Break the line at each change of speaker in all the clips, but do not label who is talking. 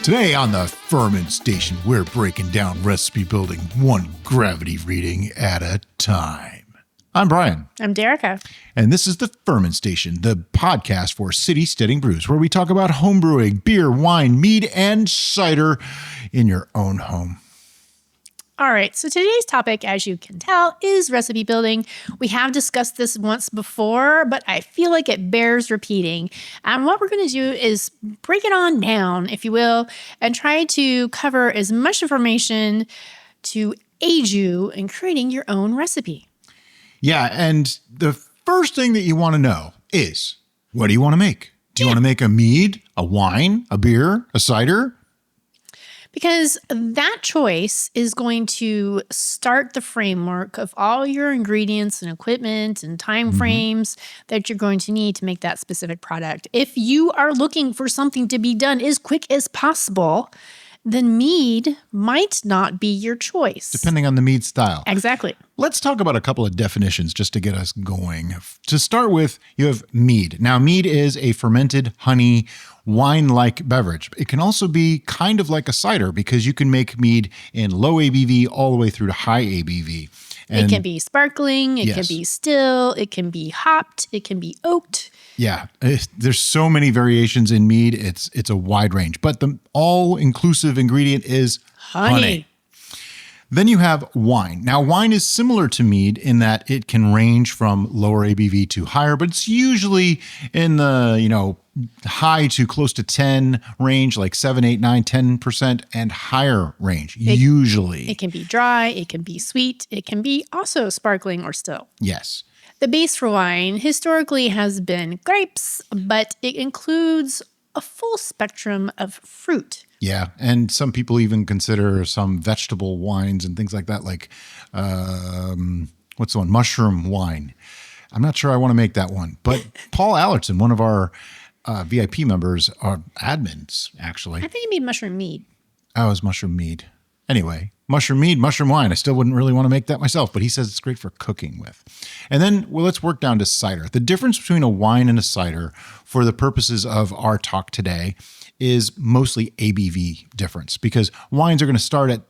Today on the Ferment Station, we're breaking down recipe building one gravity reading at a time. I'm Brian.
I'm Derica.
And this is the Ferment Station, the podcast for City Steading Brews, where we talk about homebrewing, beer, wine, mead, and cider in your own home.
All right, so today's topic, as you can tell, is recipe building. We have discussed this once before, but I feel like it bears repeating. And what we're going to do is break it on down, if you will, and try to cover as much information to aid you in creating your own recipe.
Yeah, and the first thing that you want to know is, what do you want to make? Do you want to make a mead, a wine, a beer, a cider?
Because that choice is going to start the framework of all your ingredients and equipment and time frames that you're going to need to make that specific product. If you are looking for something to be done as quick as possible, then mead might not be your choice.
Depending on the mead style.
Exactly.
Let's talk about a couple of definitions just to get us going. To start with, you have mead. Now, mead is a fermented honey wine-like beverage. It can also be kind of like a cider because you can make mead in low ABV all the way through to high ABV.
And it can be sparkling, it can be still, it can be hopped, it can be oaked.
Yeah, there's so many variations in mead. It's a wide range, but the all-inclusive ingredient is honey. Then you have wine. Now, wine is similar to mead in that it can range from lower ABV to higher, but it's usually in the, high to close to 10 range, like 7, 8, 9, 10% and higher range, usually.
It can be dry, it can be sweet, it can be also sparkling or still.
Yes.
The base for wine historically has been grapes, but it includes a full spectrum of fruit.
Yeah, and some people even consider some vegetable wines and things like that, like, what's the one? Mushroom wine. I'm not sure I want to make that one. But Paul Allerton, one of our VIP members, our admins, actually.
I think you made mushroom mead.
Oh, it was mushroom mead. Anyway, mushroom mead, mushroom wine. I still wouldn't really want to make that myself, but he says it's great for cooking with. And then, let's work down to cider. The difference between a wine and a cider, for the purposes of our talk today, is mostly ABV difference, because wines are going to start at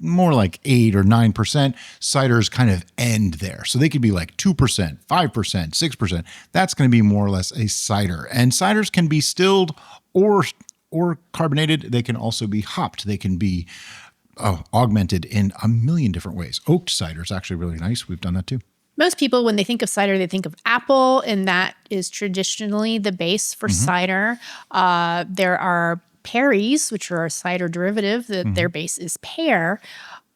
more like 8 or 9%. Ciders kind of end there. So they could be like 2%, 5%, 6%. That's going to be more or less a cider. And ciders can be stilled or carbonated. They can also be hopped. They can be augmented in a million different ways. Oaked cider is actually really nice. We've done that too.
Most people, when they think of cider, they think of apple, and that is traditionally the base for cider. There are perries, which are a cider derivative, that their base is pear.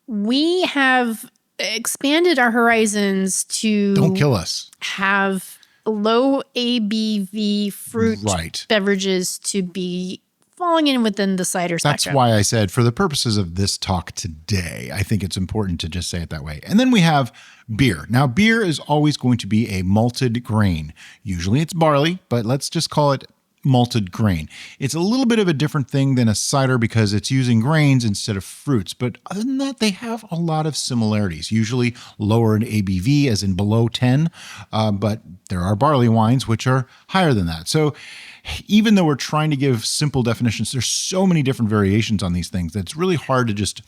We have expanded our horizons to
Don't kill us.
Have low ABV fruit beverages to be falling in within the cider spectrum.
That's why I said, for the purposes of this talk today, I think it's important to just say it that way. And then we have beer. Now, beer is always going to be a malted grain. Usually it's barley, but let's just call it malted grain. It's a little bit of a different thing than a cider because it's using grains instead of fruits. But other than that, they have a lot of similarities, usually lower in ABV, as in below 10. But there are barley wines which are higher than that. So even though we're trying to give simple definitions, there's so many different variations on these things that it's really hard to just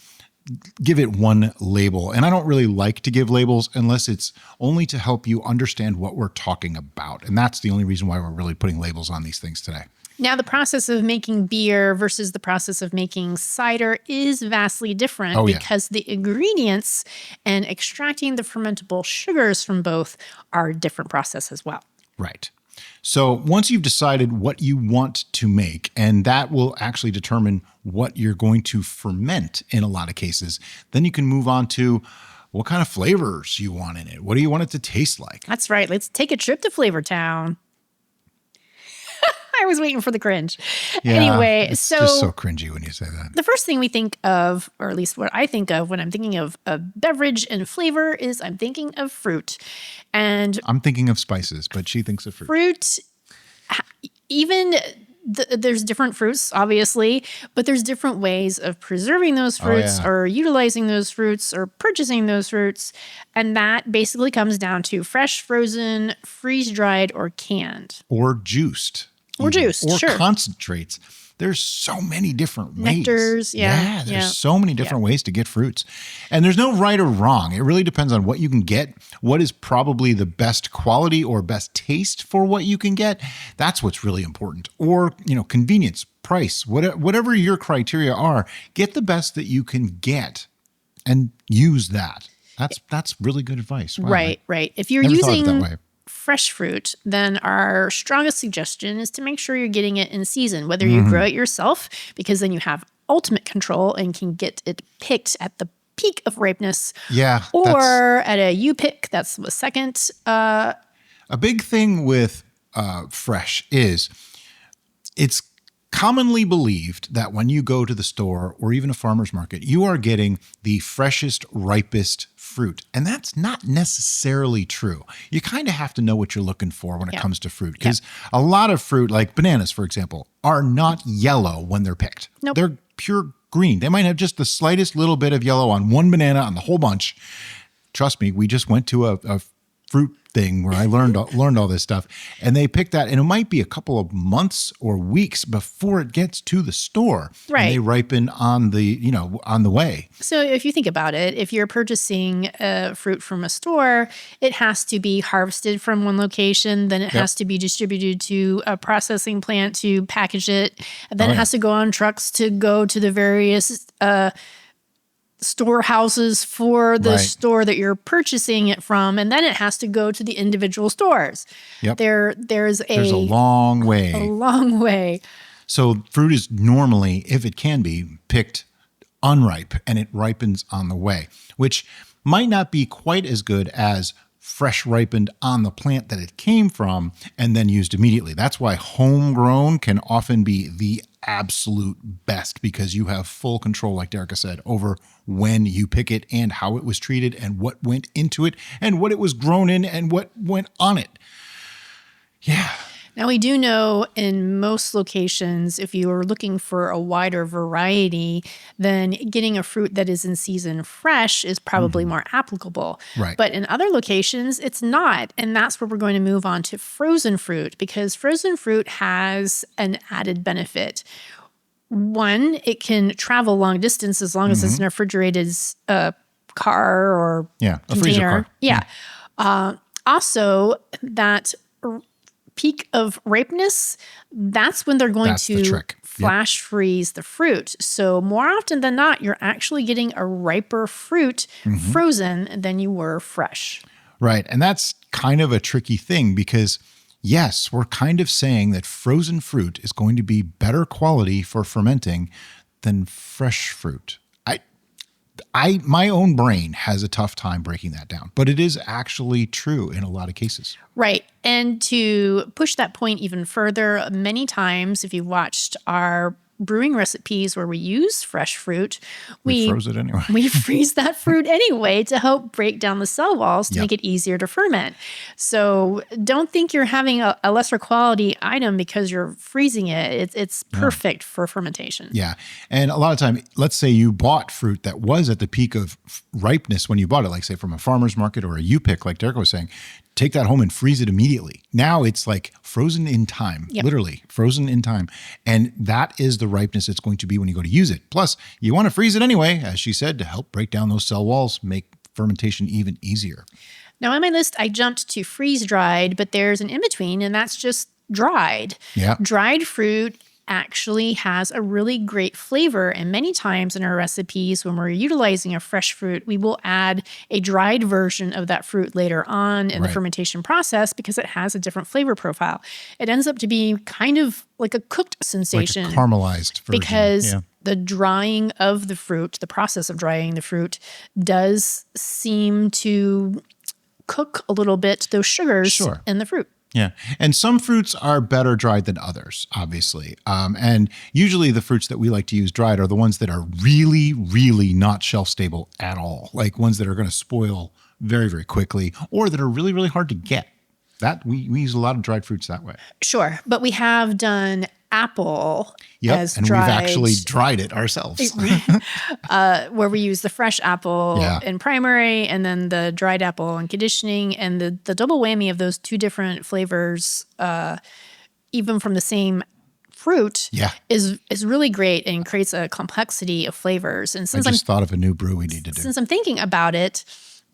give it one label. And I don't really like to give labels unless it's only to help you understand what we're talking about. And that's the only reason why we're really putting labels on these things today.
Now, the process of making beer versus the process of making cider is vastly different because the ingredients and extracting the fermentable sugars from both are a different process as well.
Right. So once you've decided what you want to make, and that will actually determine what you're going to ferment in a lot of cases, then you can move on to what kind of flavors you want in it. What do you want it to taste like?
That's right. Let's take a trip to Flavor Town. I was waiting for the cringe.
Yeah,
anyway,
it's just so cringy when you say that.
The first thing we think of, or at least what I think of when I'm thinking of a beverage and flavor, is I'm thinking of fruit. And
I'm thinking of spices, but she thinks of fruit.
Fruit, even there's different fruits, obviously, but there's different ways of preserving those fruits or utilizing those fruits or purchasing those fruits. And that basically comes down to fresh, frozen, freeze-dried, or canned.
Or juiced.
Or juice,
or
sure.
concentrates. There's so many different ways.
Nectars, yeah.
There's so many different ways to get fruits. And there's no right or wrong. It really depends on what you can get, what is probably the best quality or best taste for what you can get. That's what's really important. Or, convenience, price, whatever your criteria are, get the best that you can get and use that. That's really good advice. Wow.
Right. If you're
Never thought of it
using
that way.
fresh fruit, then our strongest suggestion is to make sure you're getting it in season, whether you grow it yourself, because then you have ultimate control and can get it picked at the peak of ripeness.
Yeah.
Or at a U-pick, that's the second.
A big thing with fresh is it's commonly believed that when you go to the store or even a farmer's market, you are getting the freshest, ripest fruit. And that's not necessarily true. You kind of have to know what you're looking for when it comes to fruit. Because a lot of fruit, like bananas, for example, are not yellow when they're picked.
Nope.
They're pure green. They might have just the slightest little bit of yellow on one banana on the whole bunch. Trust me, we just went to a fruit thing where I learned all this stuff, and they pick that, and it might be a couple of months or weeks before it gets to the store.
Right.
And they ripen on the way.
So if you think about it, if you're purchasing fruit from a store, it has to be harvested from one location, then it has to be distributed to a processing plant to package it, and then it has to go on trucks to go to the various storehouses for the store that you're purchasing it from, and then it has to go to the individual stores.
Yep.
There's a
long way.
A long way.
So fruit is normally, if it can be, picked unripe, and it ripens on the way, which might not be quite as good as fresh ripened on the plant that it came from and then used immediately. That's why homegrown can often be the absolute best, because you have full control, like Derica said, over when you pick it and how it was treated and what went into it and what it was grown in and what went on it. Yeah.
Now, we do know in most locations, if you are looking for a wider variety, then getting a fruit that is in season fresh is probably more applicable.
Right.
But in other locations, it's not. And that's where we're going to move on to frozen fruit, because frozen fruit has an added benefit. One, it can travel long distance as long as it's in a refrigerated car or
a
container.
freezer car.
Yeah. Also, that peak of ripeness, that's when they're going to flash freeze the fruit. So more often than not, you're actually getting a riper fruit frozen than you were fresh.
Right. And that's kind of a tricky thing, because yes, we're kind of saying that frozen fruit is going to be better quality for fermenting than fresh fruit. My own brain has a tough time breaking that down, but it is actually true in a lot of cases.
Right. And to push that point even further, many times, if you've watched our brewing recipes where we use fresh fruit, we
froze it anyway.
We freeze that fruit anyway to help break down the cell walls to make it easier to ferment. So don't think you're having a lesser quality item because you're freezing it. It's perfect for fermentation.
Yeah. And a lot of time, let's say you bought fruit that was at the peak of ripeness when you bought it, like say from a farmer's market or a U-pick, like Derica was saying. Take that home and freeze it immediately. Now it's like frozen in time, literally frozen in time. And that is the ripeness it's going to be when you go to use it. Plus, you want to freeze it anyway, as she said, to help break down those cell walls, make fermentation even easier.
Now on my list, I jumped to freeze dried, but there's an in-between, and that's just dried.
Yeah.
Dried fruit actually has a really great flavor. And many times in our recipes, when we're utilizing a fresh fruit, we will add a dried version of that fruit later on in the fermentation process because it has a different flavor profile. It ends up to be kind of like a cooked sensation.
Like a caramelized version.
Because the drying of the fruit, the process of drying the fruit, does seem to cook a little bit those sugars in the fruit.
Yeah. And some fruits are better dried than others, obviously. And usually the fruits that we like to use dried are the ones that are really, really not shelf stable at all. Like ones that are going to spoil very, very quickly, or that are really, really hard to get. That we use a lot of dried fruits that way.
Sure. But we have done apple as
and
dried.
We've actually dried it ourselves.
Where we use the fresh apple in primary and then the dried apple in conditioning, and the double whammy of those two different flavors even from the same fruit
Yeah.
is really great and creates a complexity of flavors. And
I just thought of a new brew we need to do.
since I'm thinking about it,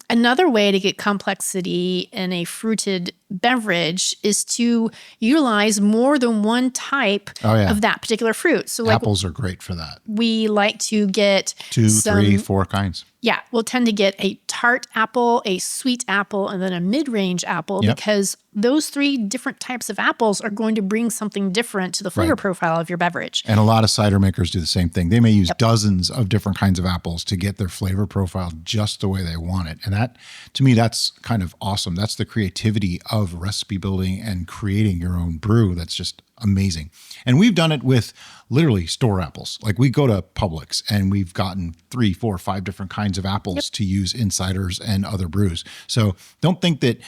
another way to get complexity in a fruited beverage is to utilize more than one type of that particular fruit. So like
Apples are great for that.
we like to get
2, 3, 4 kinds.
Yeah, we'll tend to get a tart apple, a sweet apple, and then a mid-range apple because those 3 different types of apples are going to bring something different to the flavor profile of your beverage.
And a lot of cider makers do the same thing. They may use dozens of different kinds of apples to get their flavor profile just the way they want it. And that, to me, that's kind of awesome. That's the creativity of recipe building and creating your own brew. That's just amazing. And we've done it with literally store apples. Like we go to Publix and we've gotten 3, 4, 5 different kinds of apples to use in ciders and other brews. So don't think that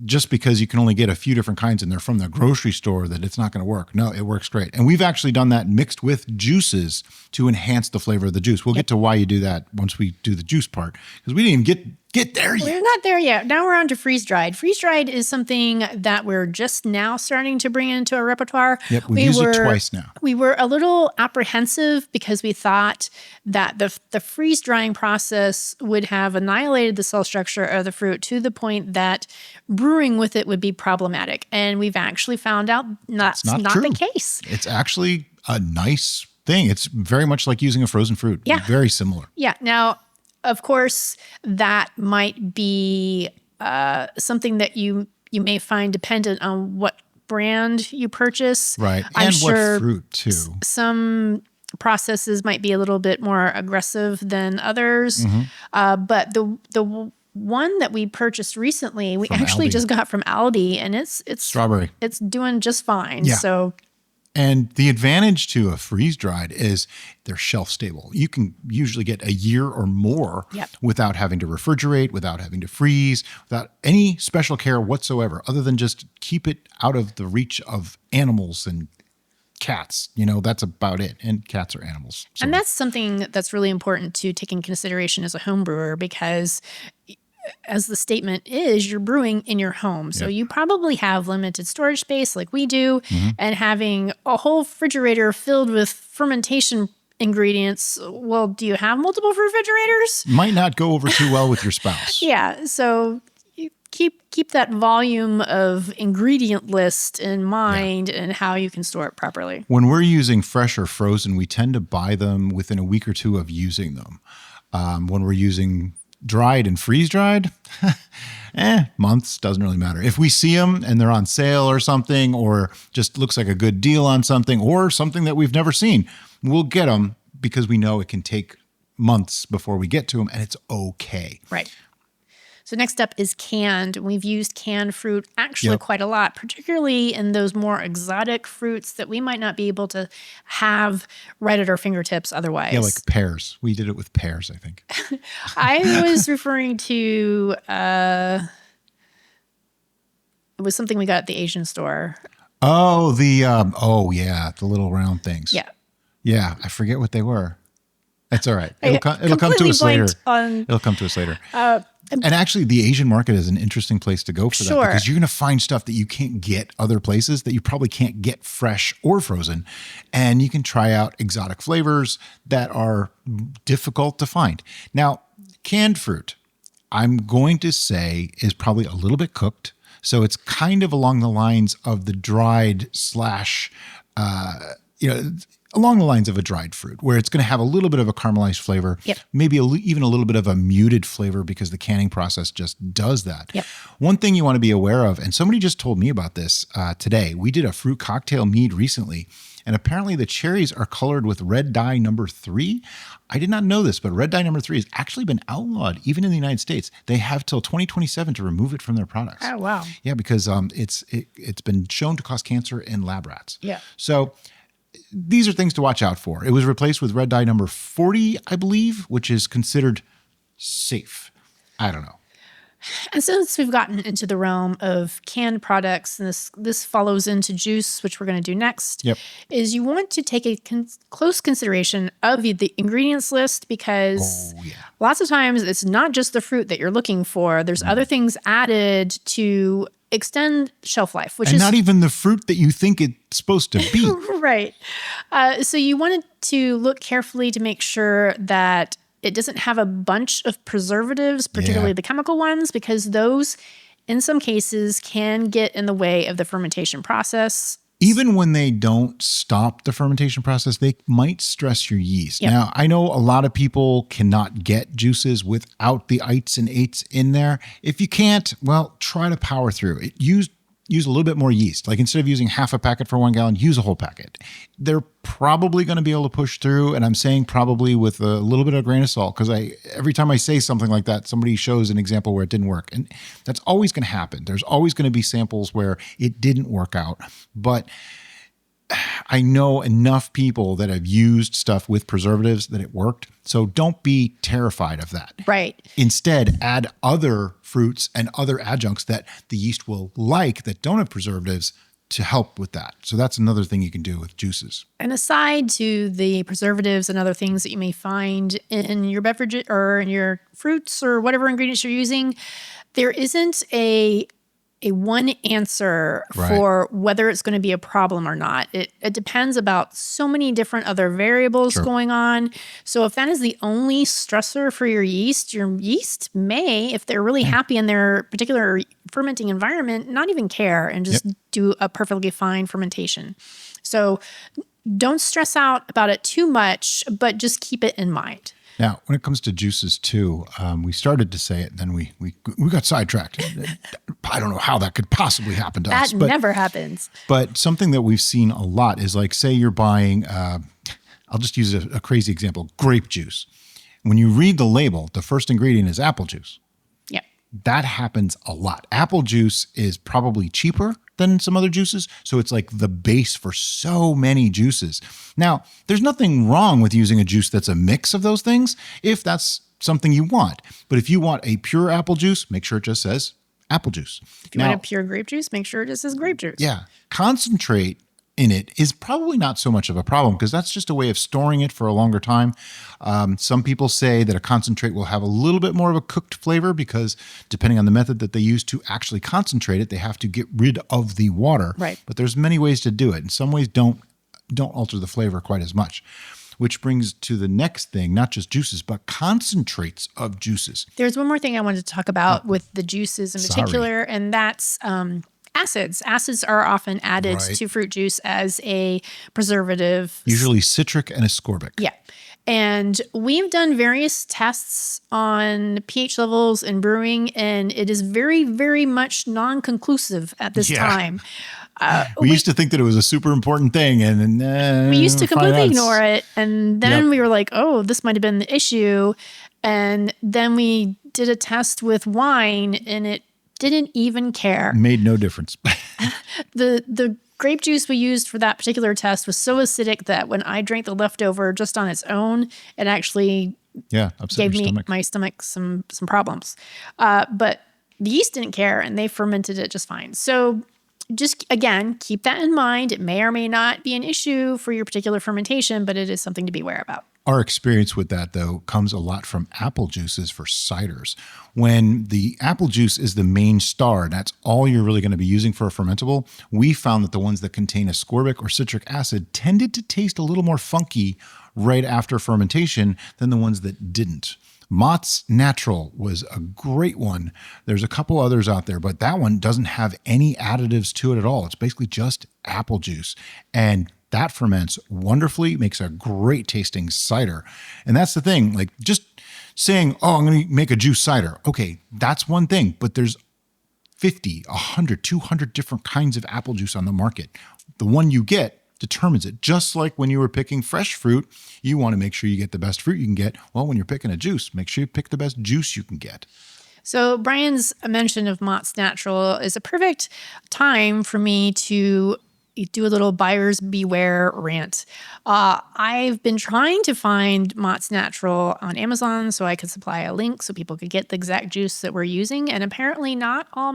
just because you can only get a few different kinds and they're from the grocery store that it's not going to work. No, it works great. And we've actually done that mixed with juices to enhance the flavor of the juice. We'll get to why you do that once we do the juice part, because we didn't even get there yet.
We're not there yet. Now we're on to freeze-dried. Freeze-dried is something that we're just now starting to bring into our repertoire.
Yep, we've used it twice now.
We were a little apprehensive because we thought that the freeze-drying process would have annihilated the cell structure of the fruit to the point that brewing with it would be problematic. And we've actually found out that's not the case.
It's actually a nice thing. It's very much like using a frozen fruit.
Yeah.
Very similar.
Yeah. Now, of course, that might be something that you may find dependent on what brand you purchase.
Right.
I'm
and
sure
what fruit, too.
Some processes might be a little bit more aggressive than others. But the one that we purchased recently, we actually just got from Aldi, and it's
strawberry.
It's doing just fine.
Yeah.
So.
And the advantage to a freeze-dried is they're shelf-stable. You can usually get a year or more without having to refrigerate, without having to freeze, without any special care whatsoever, other than just keep it out of the reach of animals and cats. You know, that's about it. And cats are animals. So.
And that's something that's really important to take in consideration as a home brewer because as the statement is, you're brewing in your home. So you probably have limited storage space like we do. And having a whole refrigerator filled with fermentation ingredients, well, do you have multiple refrigerators?
Might not go over too well with your spouse.
Yeah. So you keep that volume of ingredient list in mind and how you can store it properly.
When we're using fresh or frozen, we tend to buy them within a week or 2 of using them. When we're using dried and freeze-dried, months, doesn't really matter. If we see them and they're on sale or something, or just looks like a good deal on something, or something that we've never seen, we'll get them because we know it can take months before we get to them, and it's okay.
Right. So next up is canned. We've used canned fruit actually quite a lot, particularly in those more exotic fruits that we might not be able to have right at our fingertips otherwise.
Yeah, like pears. We did it with pears, I think.
I was referring to, it was something we got at the Asian store.
Oh, the little round things.
Yeah.
Yeah, I forget what they were. That's all right. It'll come to us later. It'll come to us later. And actually, the Asian market is an interesting place to go for that because you're going to find stuff that you can't get other places that you probably can't get fresh or frozen. And you can try out exotic flavors that are difficult to find. Now, canned fruit, I'm going to say is probably a little bit cooked. So it's kind of along the lines of the dried along the lines of a dried fruit, where it's going to have a little bit of a caramelized flavor, maybe even a little bit of a muted flavor because the canning process just does that. One thing you want to be aware of, and somebody just told me about this today, we did a fruit cocktail mead recently, and apparently the cherries are colored with red dye number 3. I did not know this, but red dye number 3 has actually been outlawed even in the United States. They have till 2027 to remove it from their products.
Oh, wow.
Yeah, because it's been shown to cause cancer in lab rats.
Yeah.
So these are things to watch out for. It was replaced with red dye number 40, I believe, which is considered safe. I don't know.
And since we've gotten into the realm of canned products, and this follows into juice, which we're going to do next, is you want to take a close consideration of the ingredients list because lots of times it's not just the fruit that you're looking for. There's other things added to extend shelf life, which
and
is
not even the fruit that you think it's supposed to be.
right. So you wanted to look carefully to make sure that it doesn't have a bunch of preservatives, particularly the chemical ones, because those, in some cases, can get in the way of the fermentation process.
Even when they don't stop the fermentation process, they might stress your yeast.
Yep.
Now, I know a lot of people cannot get juices without the ites and eights in there. If you can't, well, try to power through it. Use a little bit more yeast. Like instead of using half a packet for 1 gallon, use a whole packet. They're probably going to be able to push through. And I'm saying probably with a little bit of grain of salt, because every time I say something like that, somebody shows an example where it didn't work. And that's always going to happen. There's always going to be samples where it didn't work out. But I know enough people that have used stuff with preservatives that it worked. So don't be terrified of that.
Right.
Instead, add other fruits and other adjuncts that the yeast will like that don't have preservatives to help with that. So that's another thing you can do with juices.
And aside to the preservatives and other things that you may find in your beverage or in your fruits or whatever ingredients you're using, there isn't a one answer for whether it's going to be a problem or not. It depends about so many different other variables going on. So if that is the only stressor for your yeast may, if they're really happy in their particular fermenting environment, not even care and just do a perfectly fine fermentation. So don't stress out about it too much, but just keep it in mind.
Now, when it comes to juices too, we started to say it, and then we got sidetracked. I don't know how that could possibly happen to us.
That never happens.
But something that we've seen a lot is like, say you're buying, I'll just use a crazy example, grape juice. When you read the label, the first ingredient is apple juice.
Yeah.
That happens a lot. Apple juice is probably cheaper than some other juices. So it's like the base for so many juices. Now, there's nothing wrong with using a juice that's a mix of those things if that's something you want. But if you want a pure apple juice, make sure it just says apple juice.
If you want a pure grape juice, make sure it just says grape juice.
Yeah. Concentrate in it is probably not so much of a problem because that's just a way of storing it for a longer time. Some people say that a concentrate will have a little bit more of a cooked flavor because depending on the method that they use to actually concentrate it, they have to get rid of the water.
Right.
But there's many ways to do it. And some ways don't alter the flavor quite as much. Which brings to the next thing, not just juices, but concentrates of juices.
There's one more thing I wanted to talk about with the juices in particular, and that's acids. Acids are often added to fruit juice as a preservative.
Usually citric and ascorbic.
Yeah. And we've done various tests on pH levels in brewing, and it is very, very much non-conclusive at this time.
We used to think that it was a super important thing, and
we used to completely ignore it. And then we were like, oh, this might have been the issue. And then we did a test with wine, and it didn't even care.
Made no difference.
The grape juice we used for that particular test was so acidic that when I drank the leftover just on its own, it actually gave my stomach some problems. But the yeast didn't care, and they fermented it just fine. So just, again, keep that in mind. It may or may not be an issue for your particular fermentation, but it is something to be aware about.
Our experience with that, though, comes a lot from apple juices for ciders. When the apple juice is the main star, and that's all you're really going to be using for a fermentable, we found that the ones that contain ascorbic or citric acid tended to taste a little more funky right after fermentation than the ones that didn't. Mott's Natural was a great one. There's a couple others out there, but that one doesn't have any additives to it at all. It's basically just apple juice. And that ferments wonderfully, makes a great tasting cider. And that's the thing, like just saying, oh, I'm going to make a juice cider. Okay, that's one thing, but there's 50, 100, 200 different kinds of apple juice on the market. The one you get determines it. Just like when you were picking fresh fruit, you want to make sure you get the best fruit you can get. Well, when you're picking a juice, make sure you pick the best juice you can get.
So Brian's mention of Mott's Natural is a perfect time for me to do a little buyer's beware rant. I've been trying to find Mott's Natural on Amazon so I could supply a link so people could get the exact juice that we're using. And apparently not all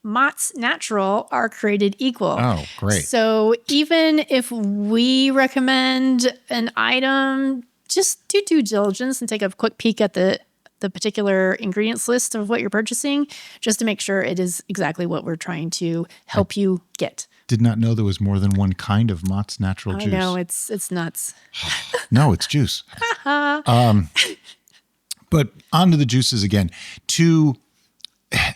Mott's Natural are created equal.
Oh, great.
So even if we recommend an item, just do due diligence and take a quick peek at the the particular ingredients list of what you're purchasing, just to make sure it is exactly what we're trying to help you get.
Did not know there was more than one kind of Mott's natural juice.
I know, it's nuts.
No, it's juice. But onto the juices again. To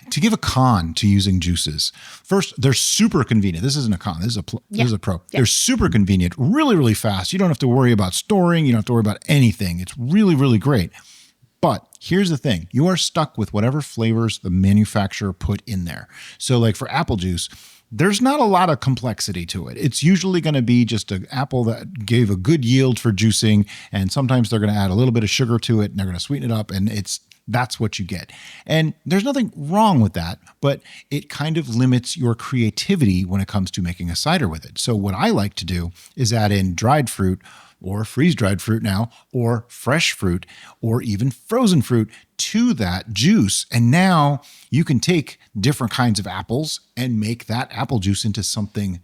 give a con to using juices, first, they're super convenient. This isn't a con. This is a pro. Yeah. They're super convenient, really, really fast. You don't have to worry about storing. You don't have to worry about anything. It's really, really great. But here's the thing. You are stuck with whatever flavors the manufacturer put in there. So like for apple juice, there's not a lot of complexity to it. It's usually going to be just an apple that gave a good yield for juicing. And sometimes they're going to add a little bit of sugar to it and they're going to sweeten it up. And that's what you get. And there's nothing wrong with that, but it kind of limits your creativity when it comes to making a cider with it. So what I like to do is add in dried fruit or freeze-dried fruit now, or fresh fruit, or even frozen fruit to that juice. And now you can take different kinds of apples and make that apple juice into something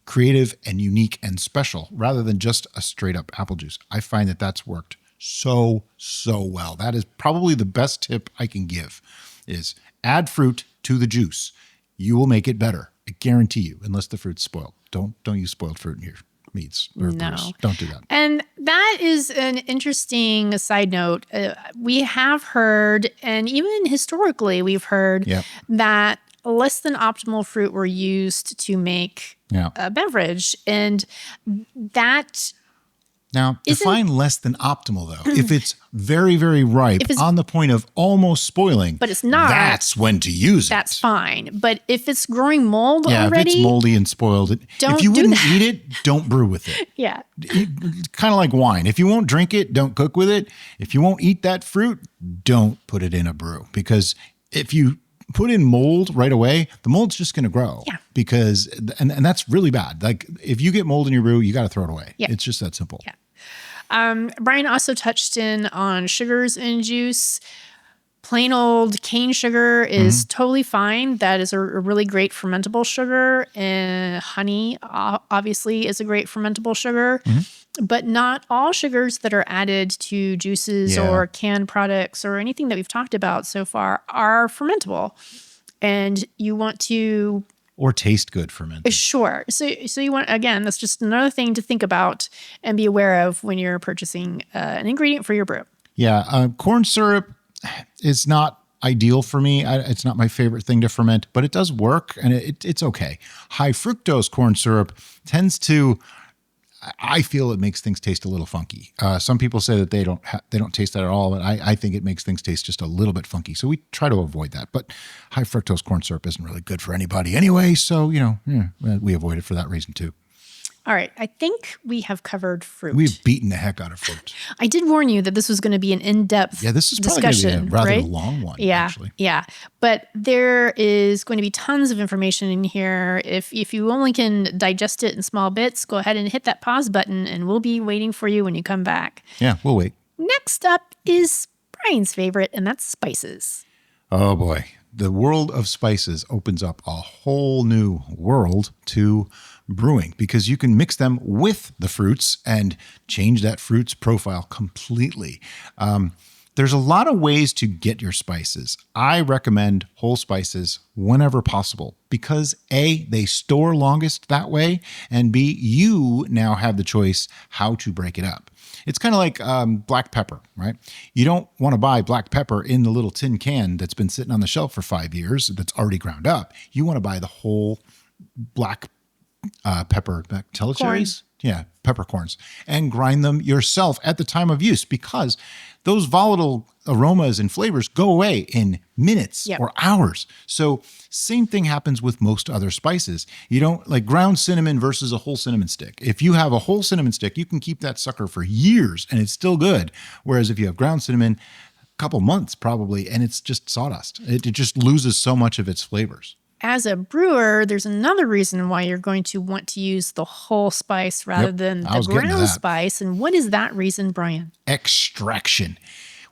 creative and unique and special rather than just a straight up apple juice. I find that that's worked so well. That is probably the best tip I can give is add fruit to the juice. You will make it better. I guarantee you, unless the fruit's spoiled. Don't use spoiled fruit in your meads or brews. Don't do that.
And that is an interesting side note. We have heard, and even historically we've heard that less than optimal fruit were used to make a beverage. And that
now, define less than optimal, though. If it's very, very ripe, on the point of almost spoiling,
but it's not,
that's when to use it.
That's fine. But if it's growing mold already,
if it's moldy and spoiled, if you wouldn't eat it, don't brew with it. Kind of like wine. If you won't drink it, don't cook with it. If you won't eat that fruit, don't put it in a brew. Because if you put in mold right away, the mold's just going to grow. Because, and that's really bad. Like if you get mold in your brew, you got to throw it away. It's just that simple.
Brian also touched in on sugars in juice. Plain old cane sugar is totally fine. That is a really great fermentable sugar. And honey, obviously, is a great fermentable sugar. But not all sugars that are added to juices or canned products or anything that we've talked about so far are fermentable. And you want to...
Or taste good fermented.
Sure. So you want, again, that's just another thing to think about and be aware of when you're purchasing an ingredient for your brew.
Corn syrup is not ideal for me. It's not my favorite thing to ferment, but it does work and it's okay. High fructose corn syrup tends to... I feel it makes things taste a little funky. Some people say that they don't taste that at all, but I think it makes things taste just a little bit funky. So we try to avoid that. But high fructose corn syrup isn't really good for anybody anyway. So, we avoid it for that reason too.
All right. I think we have covered fruit.
We've beaten the heck out of fruit.
I did warn you that this was going to be an in-depth discussion.
This is probably going to be a rather long one, actually.
But there is going to be tons of information in here. If you only can digest it in small bits, go ahead and hit that pause button, and we'll be waiting for you when you come back.
Yeah, we'll wait.
Next up is Brian's favorite, and that's spices.
Oh, boy. The world of spices opens up a whole new world to brewing because you can mix them with the fruits and change that fruit's profile completely. There's a lot of ways to get your spices. I recommend whole spices whenever possible because A, they store longest that way, and B, you now have the choice how to break it up. It's kind of like black pepper, right? You don't want to buy black pepper in the little tin can that's been sitting on the shelf for 5 years that's already ground up. You want to buy the whole black pepper, telecherries? Yeah, peppercorns, and grind them yourself at the time of use because those volatile aromas and flavors go away in minutes or hours. So same thing happens with most other spices. You don't like ground cinnamon versus a whole cinnamon stick. If you have a whole cinnamon stick, you can keep that sucker for years and it's still good. Whereas if you have ground cinnamon, a couple months probably, and it's just sawdust. It just loses so much of its flavors.
As a brewer, there's another reason why you're going to want to use the whole spice rather than the ground spice. And what is that reason, Brian?
Extraction.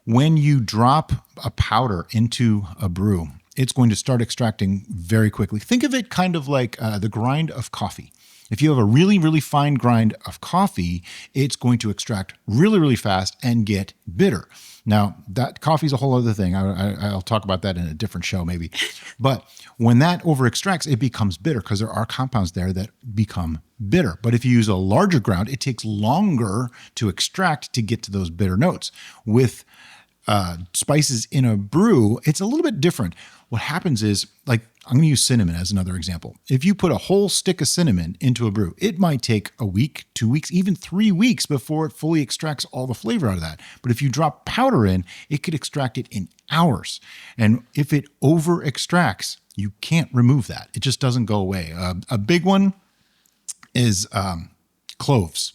When you drop a powder into a brew, it's going to start extracting very quickly. Think of it kind of like the grind of coffee. If you have a really, really fine grind of coffee, it's going to extract really, really fast and get bitter. Now, that coffee is a whole other thing. I'll talk about that in a different show maybe. But when that over extracts, it becomes bitter because there are compounds there that become bitter. But if you use a larger ground, it takes longer to extract to get to those bitter notes. With spices in a brew, it's a little bit different. What happens is, like, I'm going to use cinnamon as another example. If you put a whole stick of cinnamon into a brew, it might take a week, 2 weeks, even 3 weeks before it fully extracts all the flavor out of that. But if you drop powder in, it could extract it in hours. And if it over extracts, you can't remove that. It just doesn't go away. A big one is cloves.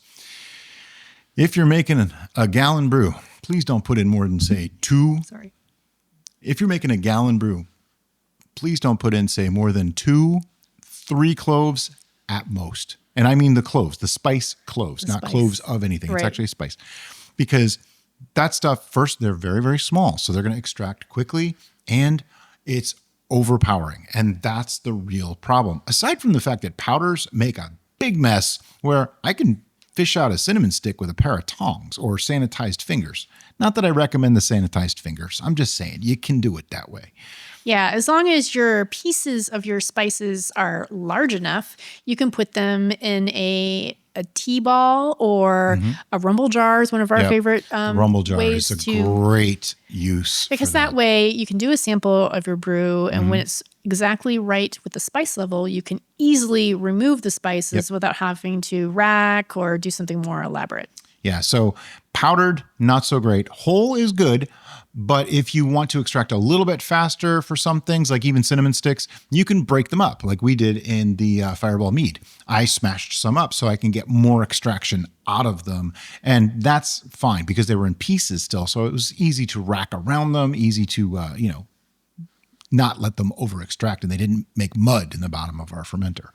If you're making a gallon brew, please don't put in more than, say, two.
Sorry.
If you're making a gallon brew, please don't put in, say, more than 2, 3 cloves at most. And I mean the cloves, the spice cloves, not cloves of anything. Right. It's actually a spice. Because that stuff, first, they're very, very small. So they're going to extract quickly and it's overpowering. And that's the real problem. Aside from the fact that powders make a big mess where I can fish out a cinnamon stick with a pair of tongs or sanitized fingers. Not that I recommend the sanitized fingers. I'm just saying you can do it that way.
Yeah, as long as your pieces of your spices are large enough, you can put them in a tea ball or a rumble jar is one of our favorite
rumble jar
ways
is a great use.
Because that way you can do a sample of your brew, and when it's exactly right with the spice level, you can easily remove the spices without having to rack or do something more elaborate.
Yeah, so powdered, not so great. Whole is good, but if you want to extract a little bit faster for some things, like even cinnamon sticks, you can break them up like we did in the Fireball Mead. I smashed some up so I can get more extraction out of them. And that's fine because they were in pieces still. So it was easy to rack around them, easy to, not let them over extract, and they didn't make mud in the bottom of our fermenter.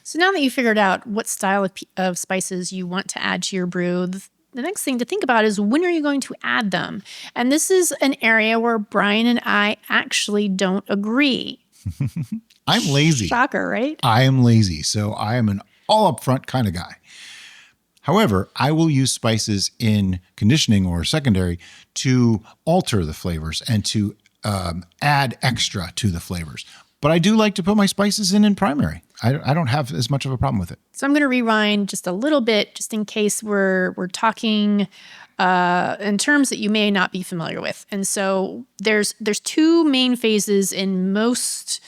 So now that you figured out what style of spices you want to add to your brew, the next thing to think about is when are you going to add them? And this is an area where Brian and I actually don't agree.
I'm lazy.
Shocker, right?
I am lazy. So I am an all upfront kind of guy. However, I will use spices in conditioning or secondary to alter the flavors and to add extra to the flavors. But I do like to put my spices in primary. I don't have as much of a problem with it.
So I'm going to rewind just a little bit, just in case we're talking in terms that you may not be familiar with. And so there's 2 main phases in most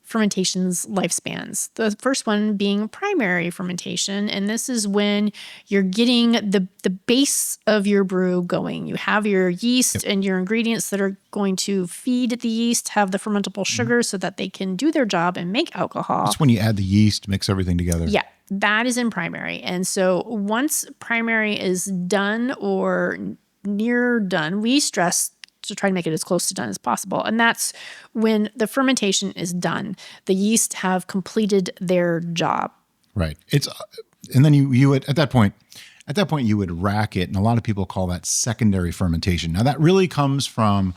fermentation's lifespans. The first one being primary fermentation, and this is when you're getting the base of your brew going. You have your yeast and your ingredients that are going to feed the yeast, have the fermentable sugar so that they can do their job and make alcohol.
That's when you add the yeast, mix everything together.
Yeah, that is in primary. And so once primary is done or near done, we stress to try to make it as close to done as possible. And that's when the fermentation is done. The yeast have completed their job.
Right. And then you would, at that point, you would rack it. And a lot of people call that secondary fermentation. Now that really comes from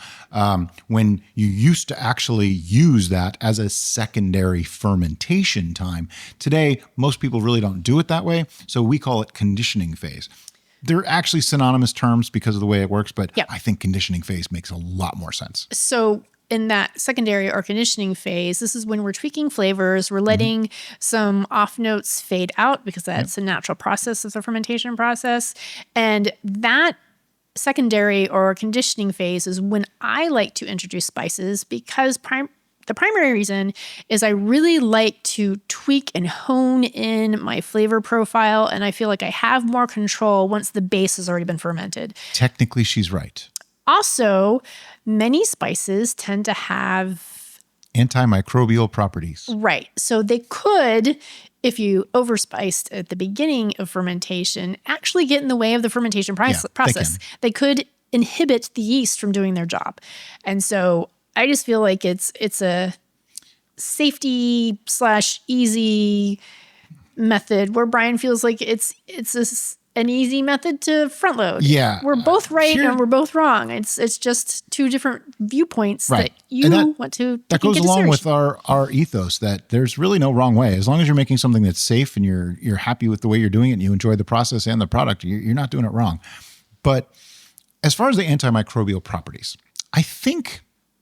when you used to actually use that as a secondary fermentation time. Today, most people really don't do it that way. So we call it conditioning phase. They're actually synonymous terms because of the way it works, but I think conditioning phase makes a lot more sense.
So in that secondary or conditioning phase, this is when we're tweaking flavors. We're letting some off notes fade out because that's a natural process of the fermentation process. And that secondary or conditioning phase is when I like to introduce spices because the primary reason is I really like to tweak and hone in my flavor profile, and I feel like I have more control once the base has already been fermented.
Technically, she's right.
Also, many spices tend to have
antimicrobial properties.
Right. So they could, if you overspiced at the beginning of fermentation, actually get in the way of the fermentation process. They could inhibit the yeast from doing their job. And so I just feel like it's a safety / easy method where Brian feels like it's an easy method to front load.
Yeah.
We're both right and we're both wrong. It's just two different viewpoints that you want to
that goes along with our ethos that there's really no wrong way. As long as you're making something that's safe and you're happy with the way you're doing it and you enjoy the process and the product, you're not doing it wrong. But as far as the antimicrobial properties, I think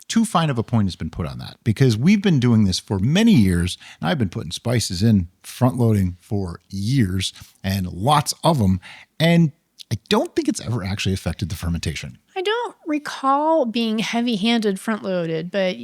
too fine of a point has been put on that because we've been doing this for many years. And I've been putting spices in front loading for years and lots of them. And I don't think it's ever actually affected the fermentation.
I don't recall being heavy-handed front loaded, but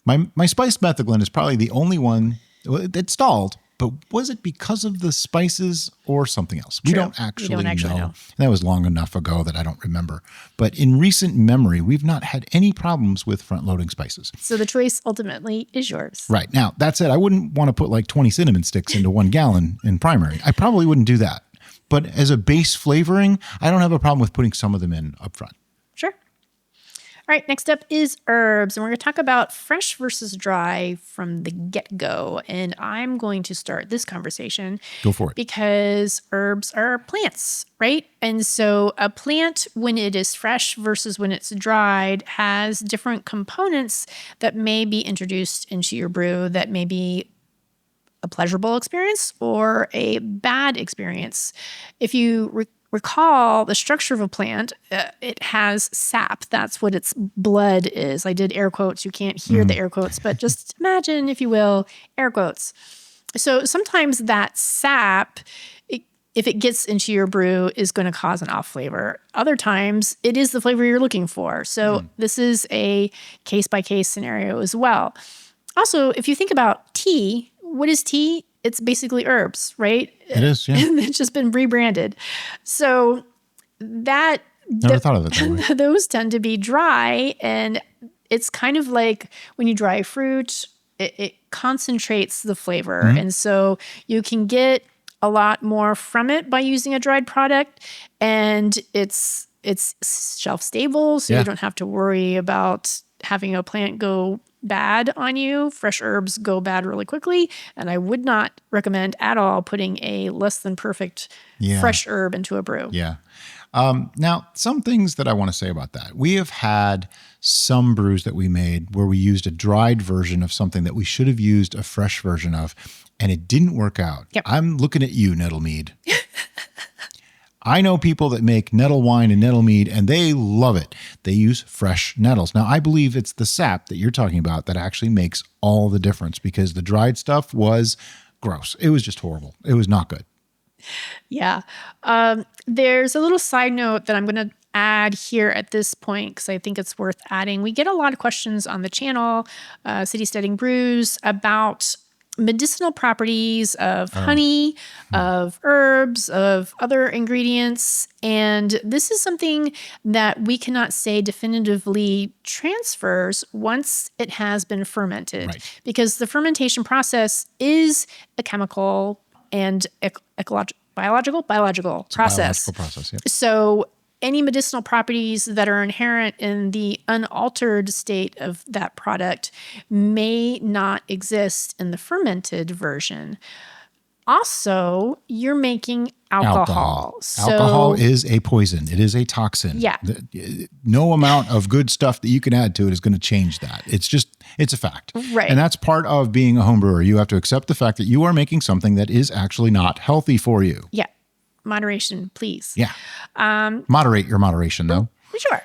my spiced metheglin is probably the only one that stalled. But was it because of the spices or something else? We don't actually know. And that was long enough ago that I don't remember. But in recent memory, we've not had any problems with front-loading spices.
So the choice ultimately is yours.
Right. Now, that said, I wouldn't want to put like 20 cinnamon sticks into 1 gallon in primary. I probably wouldn't do that. But as a base flavoring, I don't have a problem with putting some of them in up front.
Sure. All right, next up is herbs, and we're going to talk about fresh versus dry from the get-go. And I'm going to start this conversation.
Go for it.
Because herbs are plants, right? And so a plant, when it is fresh versus when it's dried, has different components that may be introduced into your brew that may be a pleasurable experience or a bad experience. If you recall the structure of a plant, it has sap. That's what its blood is. I did air quotes. You can't hear the air quotes, but just imagine, if you will, air quotes. So sometimes that sap, if it gets into your brew, is going to cause an off flavor. Other times, it is the flavor you're looking for. So this is a case-by-case scenario as well. Also, if you think about tea, what is tea? It's basically herbs, right?
It is, yeah.
It's just been rebranded. So that
never thought of it that way.
Those tend to be dry, and it's kind of like when you dry fruit, it concentrates the flavor. And so you can get a lot more from it by using a dried product, and it's shelf stable, so you don't have to worry about having a plant go bad on you. Fresh herbs go bad really quickly, and I would not recommend at all putting a less than perfect fresh herb into a brew.
Yeah. Now, some things that I want to say about that. We have had some brews that we made where we used a dried version of something that we should have used a fresh version of, and it didn't work out.
Yep.
I'm looking at you, Nettle Mead. I know people that make nettle wine and nettle mead, and they love it. They use fresh nettles. Now, I believe it's the sap that you're talking about that actually makes all the difference because the dried stuff was gross. It was just horrible. It was not good.
Yeah. There's a little side note that I'm going to add here at this point because I think it's worth adding. We get a lot of questions on the channel, City Steading Brews, about medicinal properties of honey, of herbs, of other ingredients. And this is something that we cannot say definitively transfers once it has been fermented, because the fermentation process is a chemical and biological process. So any medicinal properties that are inherent in the unaltered state of that product may not exist in the fermented version. Also, you're making alcohol. So,
alcohol is a poison. It is a toxin.
Yeah.
No amount of good stuff that you can add to it is going to change that. It's a fact.
Right.
And that's part of being a home brewer. You have to accept the fact that you are making something that is actually not healthy for you.
Yeah. Moderation, please.
Yeah. Moderate your moderation, though.
Sure.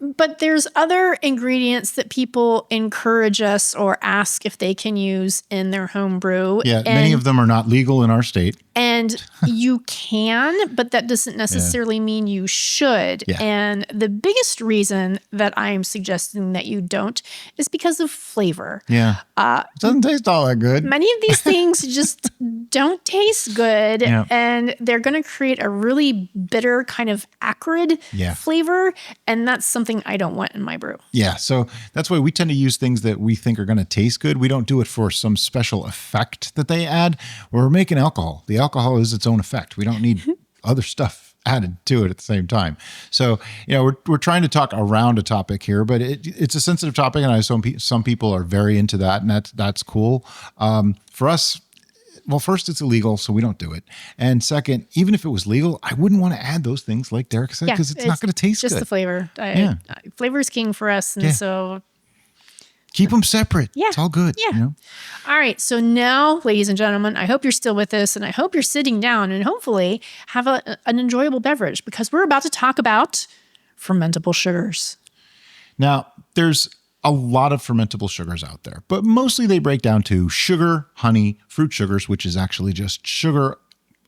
But there's other ingredients that people encourage us or ask if they can use in their home brew.
Yeah, many of them are not legal in our state.
And you can, but that doesn't necessarily mean you should.
Yeah.
And the biggest reason that I'm suggesting that you don't is because of flavor.
Yeah. It doesn't taste all that good.
Many of these things just don't taste good.
Yeah.
And they're going to create a really bitter, kind of acrid flavor. And that's something I don't want in my brew.
Yeah. So that's why we tend to use things that we think are going to taste good. We don't do it for some special effect that they add. We're making alcohol. The alcohol is its own effect. We don't need other stuff added to it at the same time. So, we're trying to talk around a topic here, but it's a sensitive topic, and I know some people are very into that, and that's cool. For us, well, first, it's illegal, so we don't do it. And second, even if it was legal, I wouldn't want to add those things like Derek said, because it's not going to taste
just
good.
the flavor.
Yeah.
Flavor is king for us. And so
keep them separate.
Yeah.
It's all good.
Yeah.
You know?
All right. So now, ladies and gentlemen, I hope you're still with us, and I hope you're sitting down and hopefully have an enjoyable beverage, because we're about to talk about fermentable sugars.
Now, there's a lot of fermentable sugars out there, but mostly they break down to sugar, honey, fruit sugars, which is actually just sugar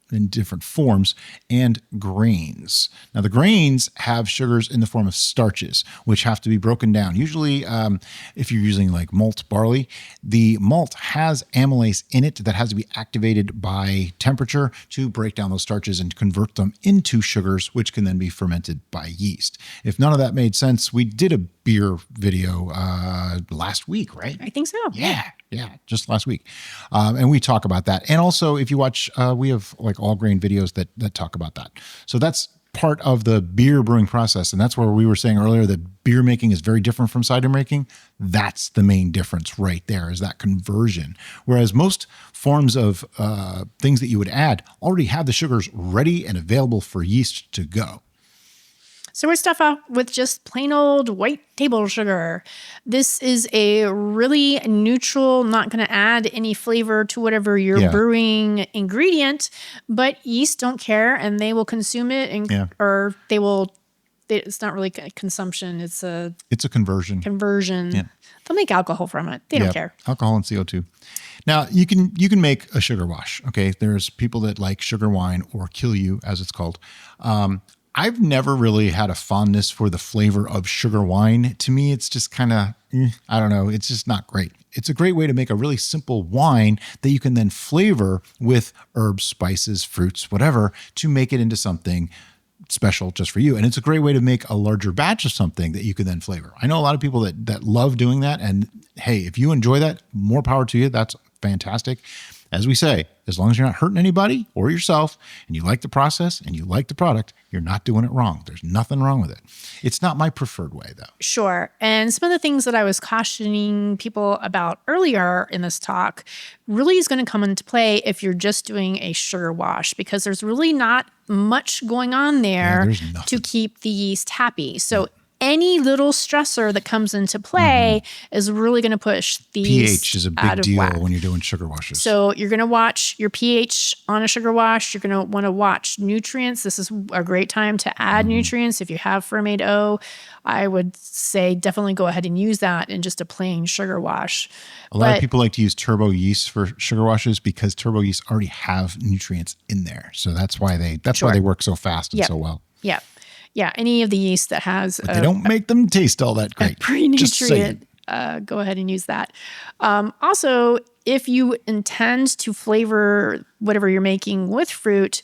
in different forms, and grains. Now, the grains have sugars in the form of starches, which have to be broken down. Usually, if you're using like malt barley, the malt has amylase in it that has to be activated by temperature to break down those starches and convert them into sugars, which can then be fermented by yeast. If none of that made sense, we did a beer video last week, right?
I think so.
Yeah, just last week. And we talk about that. And also, if you watch, we have like all grain videos that talk about that. So that's part of the beer brewing process. And that's where we were saying earlier that beer making is very different from cider making. That's the main difference right there, is that conversion. Whereas most forms of things that you would add already have the sugars ready and available for yeast to go.
So we're stuff off with just plain old white table sugar. This is a really neutral, not going to add any flavor to whatever you're brewing ingredient, but yeast don't care, and they will consume it, and or they will. It's not really consumption; it's a
conversion.
Yeah. They'll make alcohol from it. They don't care.
Alcohol and CO2. Now you can make a sugar wash. Okay, there's people that like sugar wine, or kill you, as it's called. I've never really had a fondness for the flavor of sugar wine. To me, it's just kind of, I don't know, it's just not great. It's a great way to make a really simple wine that you can then flavor with herbs, spices, fruits, whatever, to make it into something special just for you. And it's a great way to make a larger batch of something that you can then flavor. I know a lot of people that love doing that. And hey, if you enjoy that, more power to you. That's fantastic. As we say, as long as you're not hurting anybody or yourself, and you like the process and you like the product, you're not doing it wrong. There's nothing wrong with it. It's not my preferred way, though.
Sure. And some of the things that I was cautioning people about earlier in this talk really is going to come into play if you're just doing a sugar wash, because there's really not much going on there to keep the yeast happy. So any little stressor that comes into play is really going to push the
pH is a big deal
whack
when you're doing sugar washes.
So you're going to watch your pH on a sugar wash. You're going to want to watch nutrients. This is a great time to add nutrients. If you have Fermade O, I would say definitely go ahead and use that in just a plain sugar wash.
A lot of people like to use turbo yeast for sugar washes because turbo yeast already have nutrients in there. So that's why they work so fast and so well.
Yeah, any of the yeast that has
they don't make them taste all that great.
Pre-nutrient, go ahead and use that. Also, if you intend to flavor whatever you're making with fruit,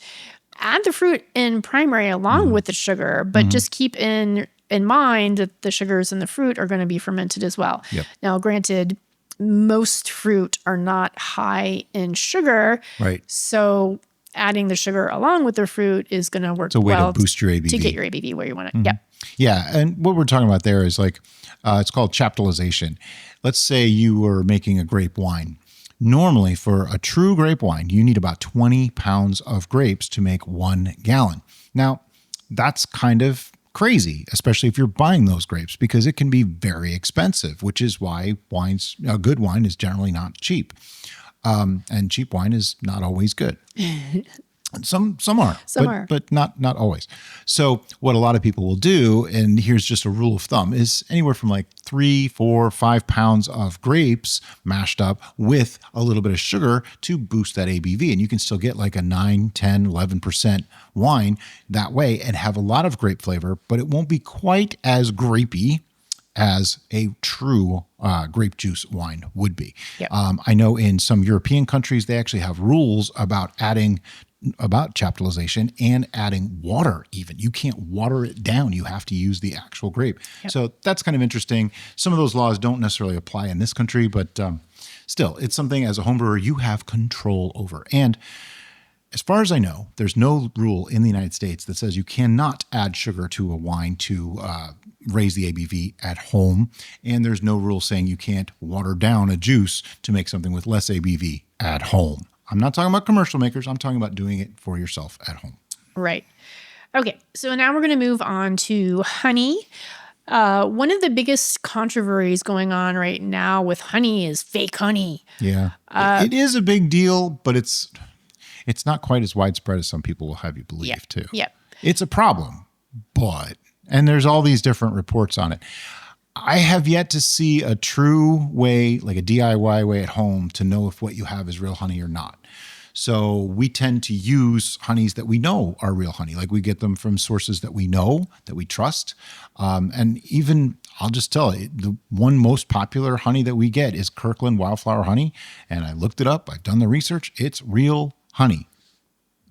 add the fruit in primary along with the sugar, but just keep in mind that the sugars in the fruit are going to be fermented as well. Now, granted, most fruit are not high in sugar.
Right.
So adding the sugar along with the fruit is going to work
it's a way
well
to boost your ABV.
To get your ABV where you want it.
Yeah. And what we're talking about there is like, it's called chaptalization. Let's say you were making a grape wine. Normally, for a true grape wine, you need about 20 pounds of grapes to make 1 gallon. Now, that's kind of crazy, especially if you're buying those grapes, because it can be very expensive, which is why a good wine is generally not cheap. And cheap wine is not always good. Some are, but not always. So what a lot of people will do, and here's just a rule of thumb, is anywhere from like 3, 4, 5 pounds of grapes mashed up with a little bit of sugar to boost that ABV. And you can still get like a 9, 10, 11% wine that way and have a lot of grape flavor, but it won't be quite as grapey as a true grape juice wine would be. I know in some European countries, they actually have rules about chaptalization and adding water even. You can't water it down. You have to use the actual grape. So that's kind of interesting. Some of those laws don't necessarily apply in this country, but still, it's something as a home brewer you have control over. And as far as I know, there's no rule in the United States that says you cannot add sugar to a wine to raise the ABV at home. And there's no rule saying you can't water down a juice to make something with less ABV at home. I'm not talking about commercial makers. I'm talking about doing it for yourself at home.
Right. Okay, so now we're going to move on to honey. One of the biggest controversies going on right now with honey is fake honey.
Yeah. It is a big deal, but it's not quite as widespread as some people will have you believe, too.
Yeah.
It's a problem, and there's all these different reports on it. I have yet to see a true way, like a DIY way at home, to know if what you have is real honey or not. So we tend to use honeys that we know are real honey. Like we get them from sources that we know, that we trust. And even, I'll just tell you, the one most popular honey that we get is Kirkland wildflower honey. And I looked it up. I've done the research. It's real honey.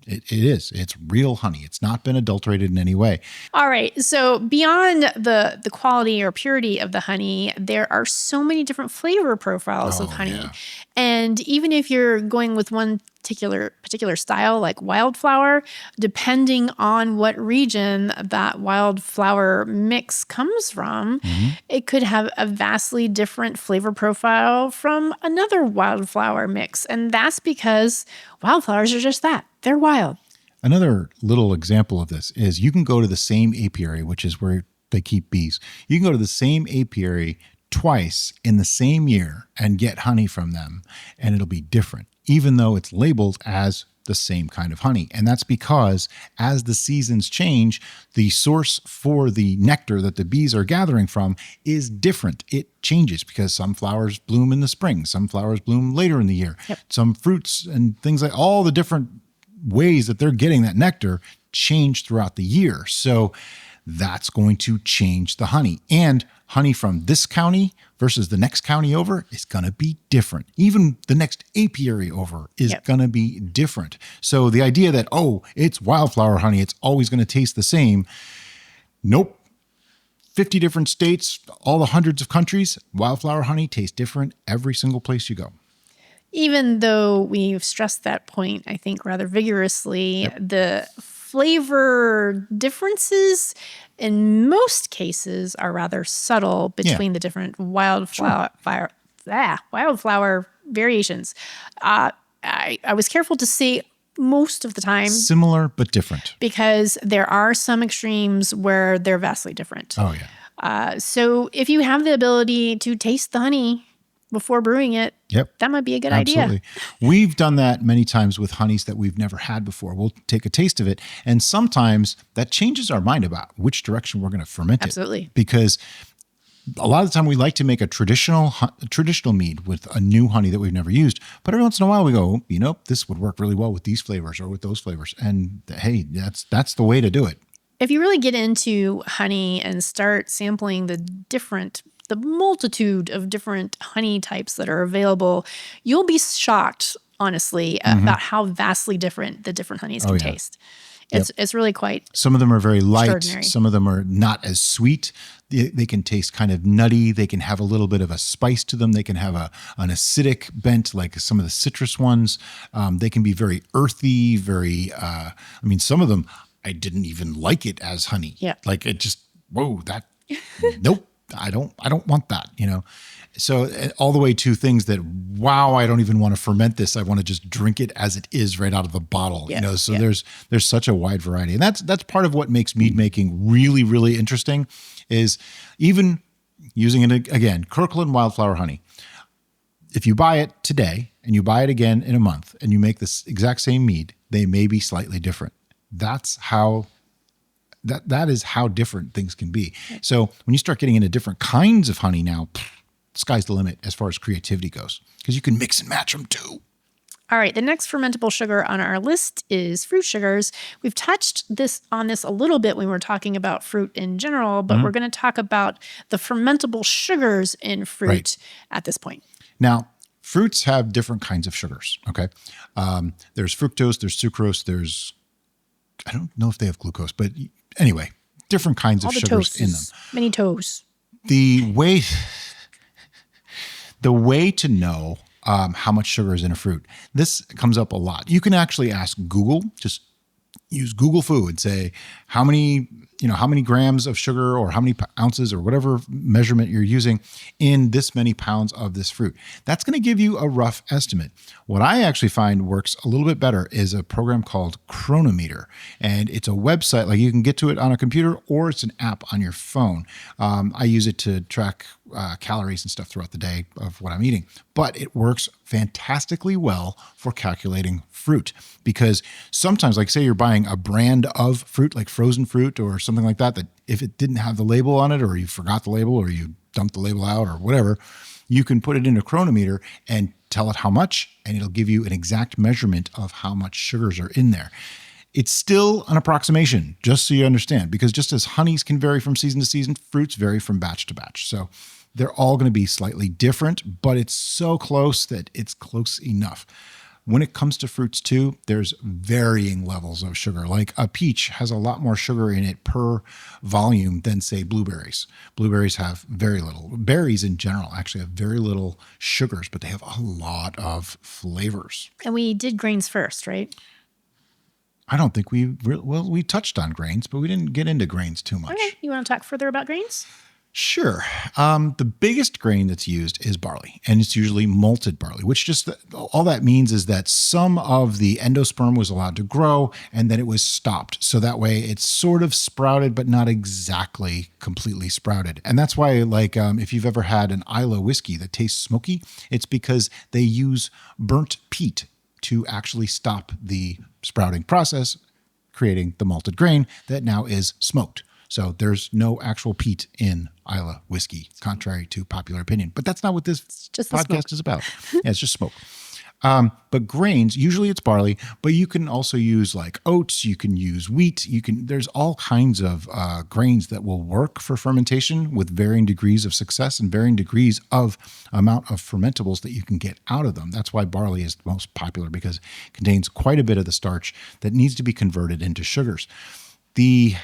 It is. It's real honey. It's not been adulterated in any way.
All right. So beyond the quality or purity of the honey, there are so many different flavor profiles of honey.
Yeah.
And even if you're going with one particular style like wildflower, depending on what region that wildflower mix comes from, it could have a vastly different flavor profile from another wildflower mix. And that's because wildflowers are just that. They're wild.
Another little example of this is you can go to the same apiary, which is where they keep bees. You can go to the same apiary twice in the same year and get honey from them, and it'll be different, even though it's labeled as the same kind of honey. And that's because as the seasons change, the source for the nectar that the bees are gathering from is different. It changes because some flowers bloom in the spring, some flowers bloom later in the year.
Yep.
Some fruits and things like all the different ways that they're getting that nectar change throughout the year. So that's going to change the honey. And honey from this county versus the next county over is going to be different. Even the next apiary over is going to be different. So the idea that, it's wildflower honey, it's always going to taste the same. Nope. 50 different states, all the hundreds of countries, wildflower honey tastes different every single place you go.
Even though we've stressed that point, I think, rather vigorously, the flavor differences in most cases are rather subtle between the different wildflower variations. I was careful to say most of the time.
Similar but different.
Because there are some extremes where they're vastly different.
Oh, yeah.
So if you have the ability to taste the honey before brewing it, that might be a good idea.
We've done that many times with honeys that we've never had before. We'll take a taste of it, and sometimes that changes our mind about which direction we're going to ferment it.
Absolutely.
Because a lot of the time we like to make a traditional mead with a new honey that we've never used, but every once in a while we go, this would work really well with these flavors or with those flavors. And hey, that's the way to do it.
If you really get into honey and start sampling the multitude of different honey types that are available, you'll be shocked, honestly, about how vastly different the different honeys can taste. It's really quite
Some of them are very light.
extraordinary.
Some of them are not as sweet. They can taste kind of nutty. They can have a little bit of a spice to them. They can have an acidic bent, like some of the citrus ones. They can be very earthy, some of them, I didn't even like it as honey.
Yeah.
Like it just, nope. I don't want that, So all the way to things that, I don't even want to ferment this. I want to just drink it as it is right out of the bottle, So there's such a wide variety. And that's part of what makes mead making really, really interesting is even using it again, Kirkland wildflower honey. If you buy it today and you buy it again in a month and you make this exact same mead, they may be slightly different. That's how that is how different things can be. So when you start getting into different kinds of honey now, sky's the limit as far as creativity goes, because you can mix and match them too.
All right, the next fermentable sugar on our list is fruit sugars. We've touched on this a little bit when we were talking about fruit in general, but we're going to talk about the fermentable sugars in fruit at this point.
Now, fruits have different kinds of sugars, okay? There's fructose, there's sucrose, I don't know if they have glucose, but anyway, different kinds of sugars in them.
Many toes.
The way to know how much sugar is in a fruit, this comes up a lot. You can actually ask Google, just use Google Food, say how many grams of sugar or how many ounces or whatever measurement you're using in this many pounds of this fruit. That's going to give you a rough estimate. What I actually find works a little bit better is a program called Chronometer. And it's a website, like you can get to it on a computer or it's an app on your phone. I use it to track calories and stuff throughout the day of what I'm eating. But it works fantastically well for calculating fruit, because sometimes, like say you're buying a brand of fruit, like frozen fruit or something like that, that if it didn't have the label on it, or you forgot the label, or you dumped the label out or whatever, you can put it in a Chronometer and tell it how much, and it'll give you an exact measurement of how much sugars are in there. It's still an approximation, just so you understand, because just as honeys can vary from season to season, fruits vary from batch to batch. So they're all going to be slightly different, but it's so close that it's close enough. When it comes to fruits too, there's varying levels of sugar. Like a peach has a lot more sugar in it per volume than, say, blueberries. Blueberries have very little. Berries in general actually have very little sugars, but they have a lot of flavors.
And we did grains first, right?
I don't think we touched on grains, but we didn't get into grains too much.
Okay, you want to talk further about grains?
Sure. The biggest grain that's used is barley, and it's usually malted barley, which just all that means is that some of the endosperm was allowed to grow and then it was stopped. So that way it's sort of sprouted, but not exactly completely sprouted. And that's why, like, if you've ever had an Islay whiskey that tastes smoky, it's because they use burnt peat to actually stop the sprouting process, creating the malted grain that now is smoked. So there's no actual peat in Islay whiskey, contrary to popular opinion. But that's not what this podcast is about. Yeah, it's just smoke. But grains, usually it's barley, but you can also use like oats, you can use wheat, there's all kinds of grains that will work for fermentation with varying degrees of success and varying degrees of amount of fermentables that you can get out of them. That's why barley is the most popular, because it contains quite a bit of the starch that needs to be converted into sugars. The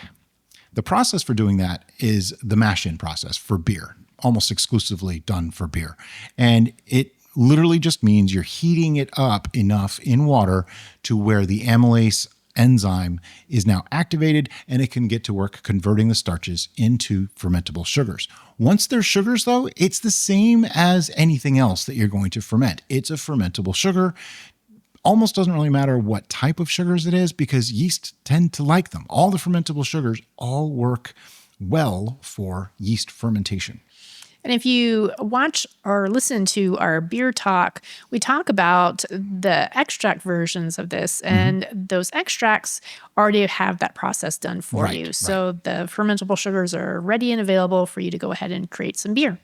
process for doing that is the mash-in process for beer, almost exclusively done for beer. And it literally just means you're heating it up enough in water to where the amylase enzyme is now activated and it can get to work converting the starches into fermentable sugars. Once they're sugars, though, it's the same as anything else that you're going to ferment. It's a fermentable sugar. Almost doesn't really matter what type of sugars it is, because yeast tend to like them. All the fermentable sugars all work well for yeast fermentation.
And if you watch or listen to our beer talk, we talk about the extract versions of this, and those extracts already have that process done for you. So the fermentable sugars are ready and available for you to go ahead and create some beer.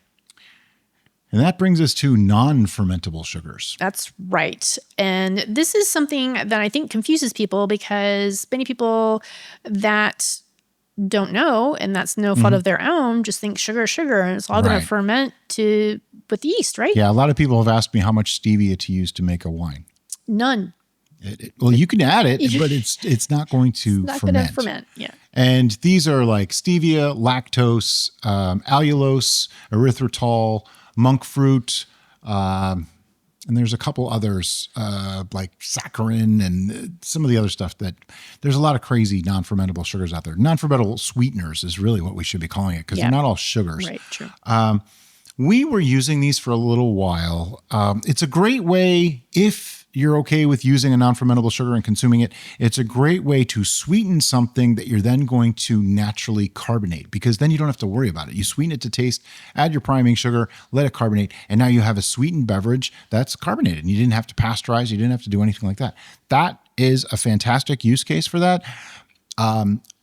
And that brings us to non-fermentable sugars.
That's right. And this is something that I think confuses people, because many people that don't know, and that's no fault of their own, just think sugar, and it's all going to ferment with yeast, right?
Yeah, a lot of people have asked me how much stevia to use to make a wine.
None.
Well, you can add it, but it's not going to
It's not
ferment.
going to ferment, yeah.
And these are like stevia, lactose, allulose, erythritol, monk fruit, and there's a couple others like saccharin and some of the other stuff that there's a lot of crazy non-fermentable sugars out there. Non-fermentable sweeteners is really what we should be calling it, because they're not all sugars.
Right, true.
We were using these for a little while. It's a great way, if you're okay with using a non-fermentable sugar and consuming it, it's a great way to sweeten something that you're then going to naturally carbonate, because then you don't have to worry about it. You sweeten it to taste, add your priming sugar, let it carbonate, and now you have a sweetened beverage that's carbonated, and you didn't have to pasteurize, you didn't have to do anything like that. That is a fantastic use case for that.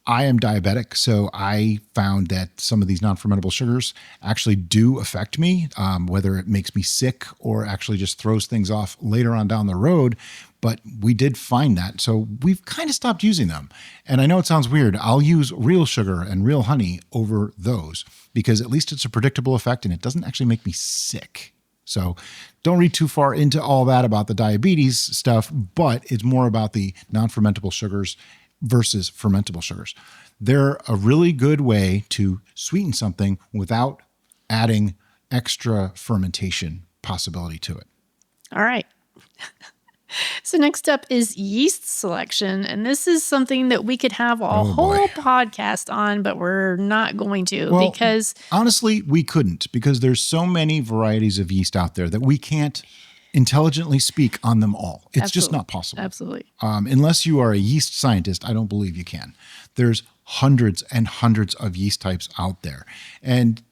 I am diabetic, so I found that some of these non-fermentable sugars actually do affect me, whether it makes me sick or actually just throws things off later on down the road. But we did find that, so we've kind of stopped using them. And I know it sounds weird. I'll use real sugar and real honey over those, because at least it's a predictable effect and it doesn't actually make me sick. So don't read too far into all that about the diabetes stuff, but it's more about the non-fermentable sugars versus fermentable sugars. They're a really good way to sweeten something without adding extra fermentation possibility to it.
All right. So next up is yeast selection. And this is something that we could have a
Oh,
whole
boy.
podcast on, but we're not going to
Well,
because
honestly, we couldn't because there's so many varieties of yeast out there that we can't intelligently speak on them all. It's just not possible.
Absolutely.
Unless you are a yeast scientist, I don't believe you can. There's hundreds and hundreds of yeast types out there, and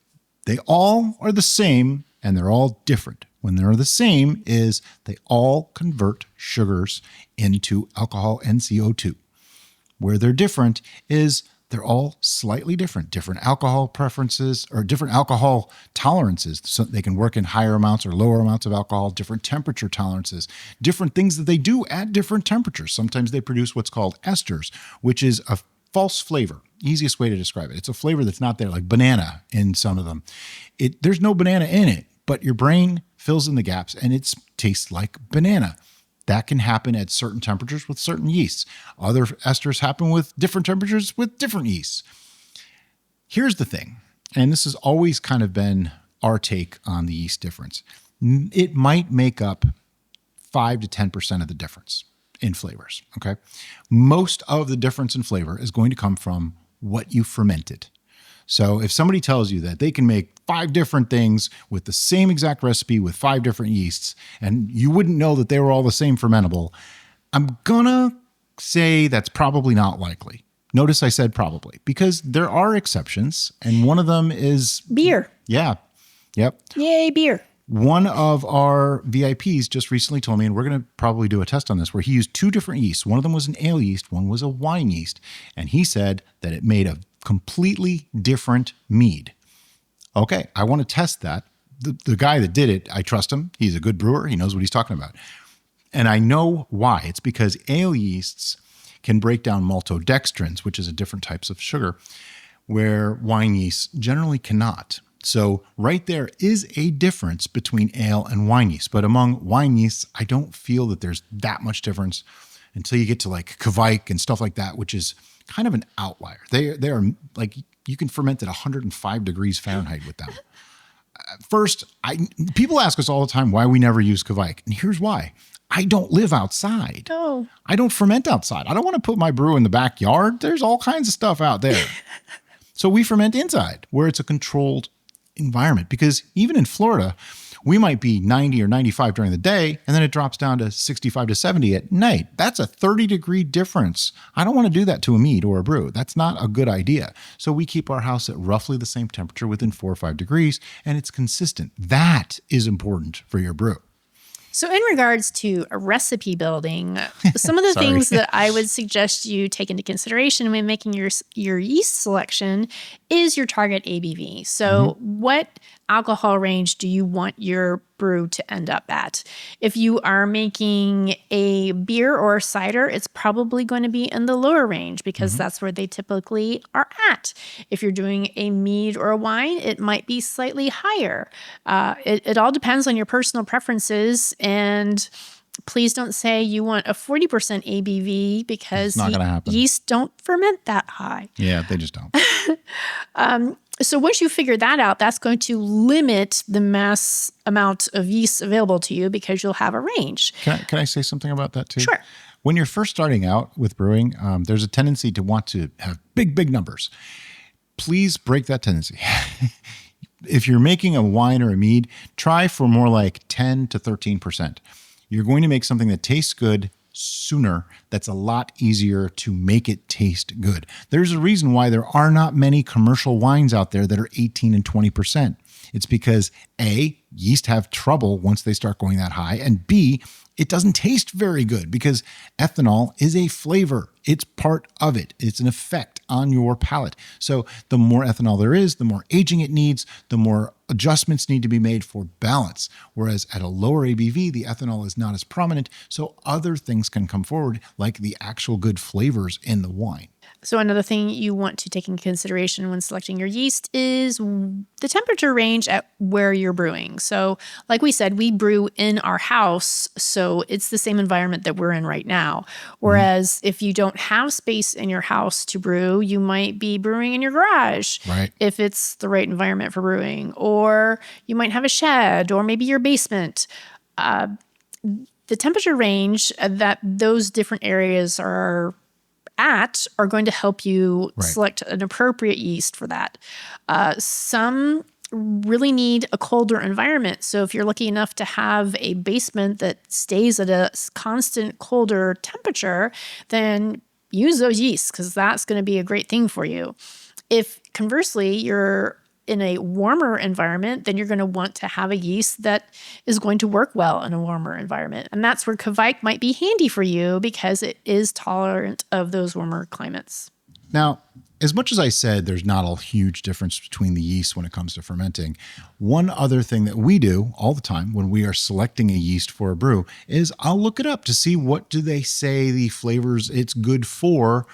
they all are the same and they're all different. When they're the same is they all convert sugars into alcohol and CO2. Where they're different is they're all slightly different alcohol preferences or different alcohol tolerances. So they can work in higher amounts or lower amounts of alcohol, different temperature tolerances, different things that they do at different temperatures. Sometimes they produce what's called esters, which is a false flavor. Easiest way to describe it. It's a flavor that's not there, like banana in some of them. There's no banana in it, but your brain fills in the gaps and it tastes like banana. That can happen at certain temperatures with certain yeasts. Other esters happen with different temperatures with different yeasts. Here's the thing, and this has always kind of been our take on the yeast difference. It might make up 5 to 10% of the difference in flavors, okay? Most of the difference in flavor is going to come from what you fermented. So if somebody tells you that they can make 5 different things with the same exact recipe with 5 different yeasts, and you wouldn't know that they were all the same fermentable, I'm gonna say that's probably not likely. Notice I said probably, because there are exceptions, and one of them is
beer.
Yeah. Yep.
Yay, beer.
One of our VIPs just recently told me, and we're going to probably do a test on this, where he used 2 different yeasts. One of them was an ale yeast, one was a wine yeast. And he said that it made a completely different mead. Okay, I want to test that. The guy that did it, I trust him. He's a good brewer. He knows what he's talking about. And I know why. It's because ale yeasts can break down maltodextrins, which is a different types of sugar, where wine yeasts generally cannot. So right there is a difference between ale and wine yeast. But among wine yeasts, I don't feel that there's that much difference until you get to like Kvike and stuff like that, which is kind of an outlier. They are like, you can ferment at 105 degrees Fahrenheit with them. First, people ask us all the time why we never use Kvike. And here's why. I don't live outside.
Oh.
I don't ferment outside. I don't want to put my brew in the backyard. There's all kinds of stuff out there. So we ferment inside where it's a controlled environment, because even in Florida, we might be 90 or 95 during the day, and then it drops down to 65 to 70 at night. That's a 30-degree difference. I don't want to do that to a mead or a brew. That's not a good idea. So we keep our house at roughly the same temperature within 4 or 5 degrees, and it's consistent. That is important for your brew.
So in regards to a recipe building, some of the things that I would suggest you take into consideration when making your yeast selection is your target ABV. So what alcohol range do you want your brew to end up at? If you are making a beer or a cider, it's probably going to be in the lower range because that's where they typically are at. If you're doing a mead or a wine, it might be slightly higher. It all depends on your personal preferences, and please don't say you want a 40% ABV because
not gonna happen.
Yeast don't ferment that high.
Yeah, they just don't.
So once you figure that out, that's going to limit the mass amount of yeast available to you because you'll have a range.
Can I say something about that too?
Sure.
When you're first starting out with brewing, there's a tendency to want to have big numbers. Please break that tendency. If you're making a wine or a mead, try for more like 10 to 13%. You're going to make something that tastes good sooner. That's a lot easier to make it taste good. There's a reason why there are not many commercial wines out there that are 18 and 20%. It's because A, yeast have trouble once they start going that high, and B, it doesn't taste very good because ethanol is a flavor. It's part of it. It's an effect on your palate. So the more ethanol there is, the more aging it needs, the more adjustments need to be made for balance. Whereas at a lower ABV, the ethanol is not as prominent, so other things can come forward, like the actual good flavors in the wine.
So another thing you want to take into consideration when selecting your yeast is the temperature range at where you're brewing. So like we said, we brew in our house, so it's the same environment that we're in right now. Whereas if you don't have space in your house to brew, you might be brewing in your garage,
right,
if it's the right environment for brewing. Or you might have a shed or maybe your basement. the temperature range that those different areas are going to help you select an appropriate yeast for that. Some really need a colder environment. So if you're lucky enough to have a basement that stays at a constant colder temperature, then use those yeasts because that's going to be a great thing for you. If conversely, you're in a warmer environment, then you're going to want to have a yeast that is going to work well in a warmer environment. And that's where Kveik might be handy for you because it is tolerant of those warmer climates.
Now, as much as I said there's not a huge difference between the yeast when it comes to fermenting, one other thing that we do all the time when we are selecting a yeast for a brew is I'll look it up to see what do they say the flavors it's good for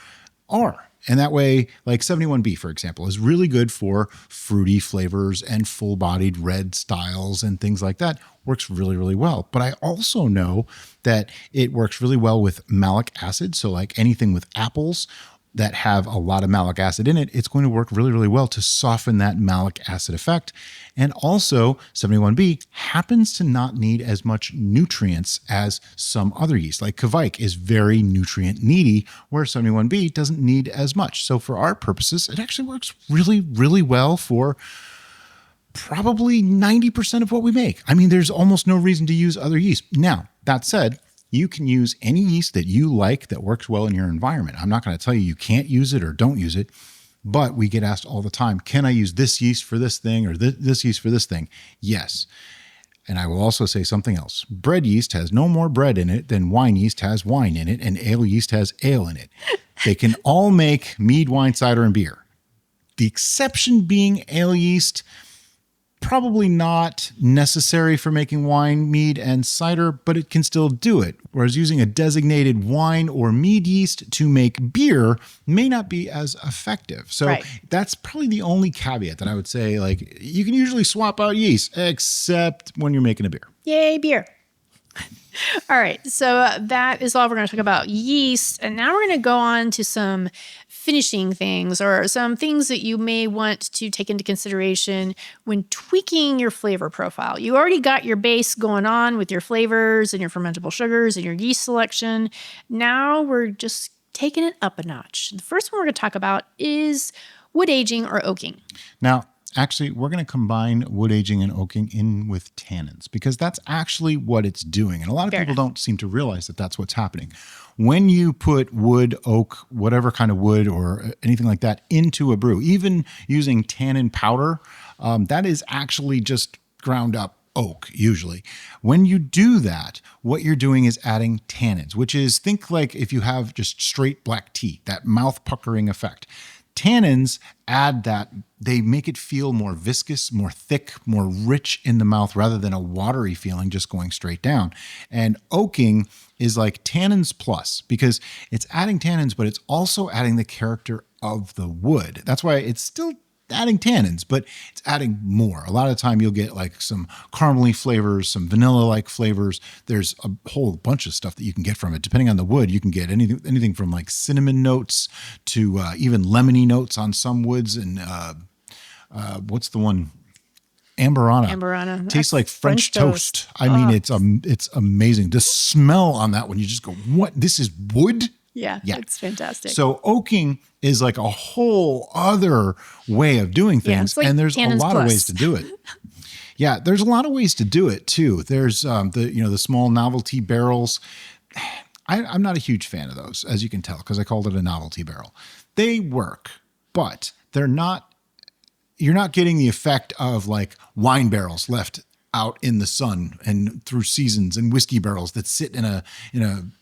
are. And that way, like 71B, for example, is really good for fruity flavors and full-bodied red styles and things like that. Works really, really well. But I also know that it works really well with malic acid. So like anything with apples that have a lot of malic acid in it, it's going to work really, really well to soften that malic acid effect. And also 71B happens to not need as much nutrients as some other yeast. Like Kveik is very nutrient needy, where 71B doesn't need as much. So for our purposes, it actually works really, really well for probably 90% of what we make. I mean, there's almost no reason to use other yeast. Now, that said, you can use any yeast that you like that works well in your environment. I'm not going to tell you can't use it or don't use it, but we get asked all the time, can I use this yeast for this thing or this yeast for this thing? Yes. And I will also say something else. Bread yeast has no more bread in it than wine yeast has wine in it, and ale yeast has ale in it. They can all make mead, wine, cider, and beer. The exception being ale yeast. Probably not necessary for making wine, mead, and cider, but it can still do it. Whereas using a designated wine or mead yeast to make beer may not be as effective. So that's probably the only caveat that I would say, like, you can usually swap out yeast, except when you're making a beer.
Yay, beer. All right, so that is all we're going to talk about yeast. And now we're going to go on to some finishing things or some things that you may want to take into consideration when tweaking your flavor profile. You already got your base going on with your flavors and your fermentable sugars and your yeast selection. Now we're just taking it up a notch. The first one we're going to talk about is wood aging or oaking.
Now, actually, we're going to combine wood aging and oaking in with tannins because that's actually what it's doing. And a lot of people don't seem to realize that that's what's happening. When you put wood, oak, whatever kind of wood or anything like that into a brew, even using tannin powder, that is actually just ground up oak usually. When you do that, what you're doing is adding tannins, which is, think like if you have just straight black tea, that mouth puckering effect. Tannins add that, they make it feel more viscous, more thick, more rich in the mouth rather than a watery feeling just going straight down. And oaking is like tannins plus because it's adding tannins, but it's also adding the character of the wood. That's why it's still adding tannins, but it's adding more. A lot of the time you'll get like some caramely flavors, some vanilla-like flavors. There's a whole bunch of stuff that you can get from it. Depending on the wood, you can get anything from like cinnamon notes to even lemony notes on some woods. And what's the one? Amberana. Tastes like French toast. I mean, it's amazing. The smell on that one, you just go, what? This is wood?
Yeah, it's fantastic.
So oaking is like a whole other way of doing things, and there's a lot of ways to do it. Yeah, there's a lot of ways to do it too. There's the small novelty barrels. I'm not a huge fan of those, as you can tell, because I called it a novelty barrel. They work, but they're not. You're not getting the effect of like wine barrels left out in the sun and through seasons, and whiskey barrels that sit in a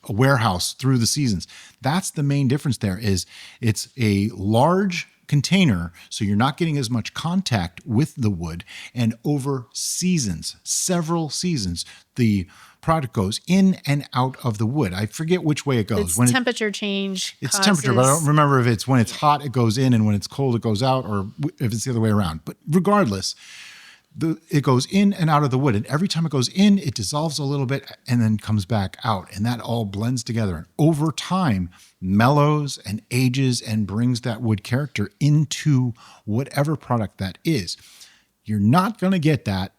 warehouse through the seasons. That's the main difference there. Is it's a large container, so you're not getting as much contact with the wood, and over seasons, several seasons, the product goes in and out of the wood. I forget which way it goes.
It's when temperature change.
It's temperature, but I don't remember if it's when it's hot it goes in and when it's cold it goes out, or if it's the other way around. But regardless, it goes in and out of the wood, and every time it goes in, it dissolves a little bit and then comes back out, and that all blends together. And over time, mellows and ages and brings that wood character into whatever product that is. You're not going to get that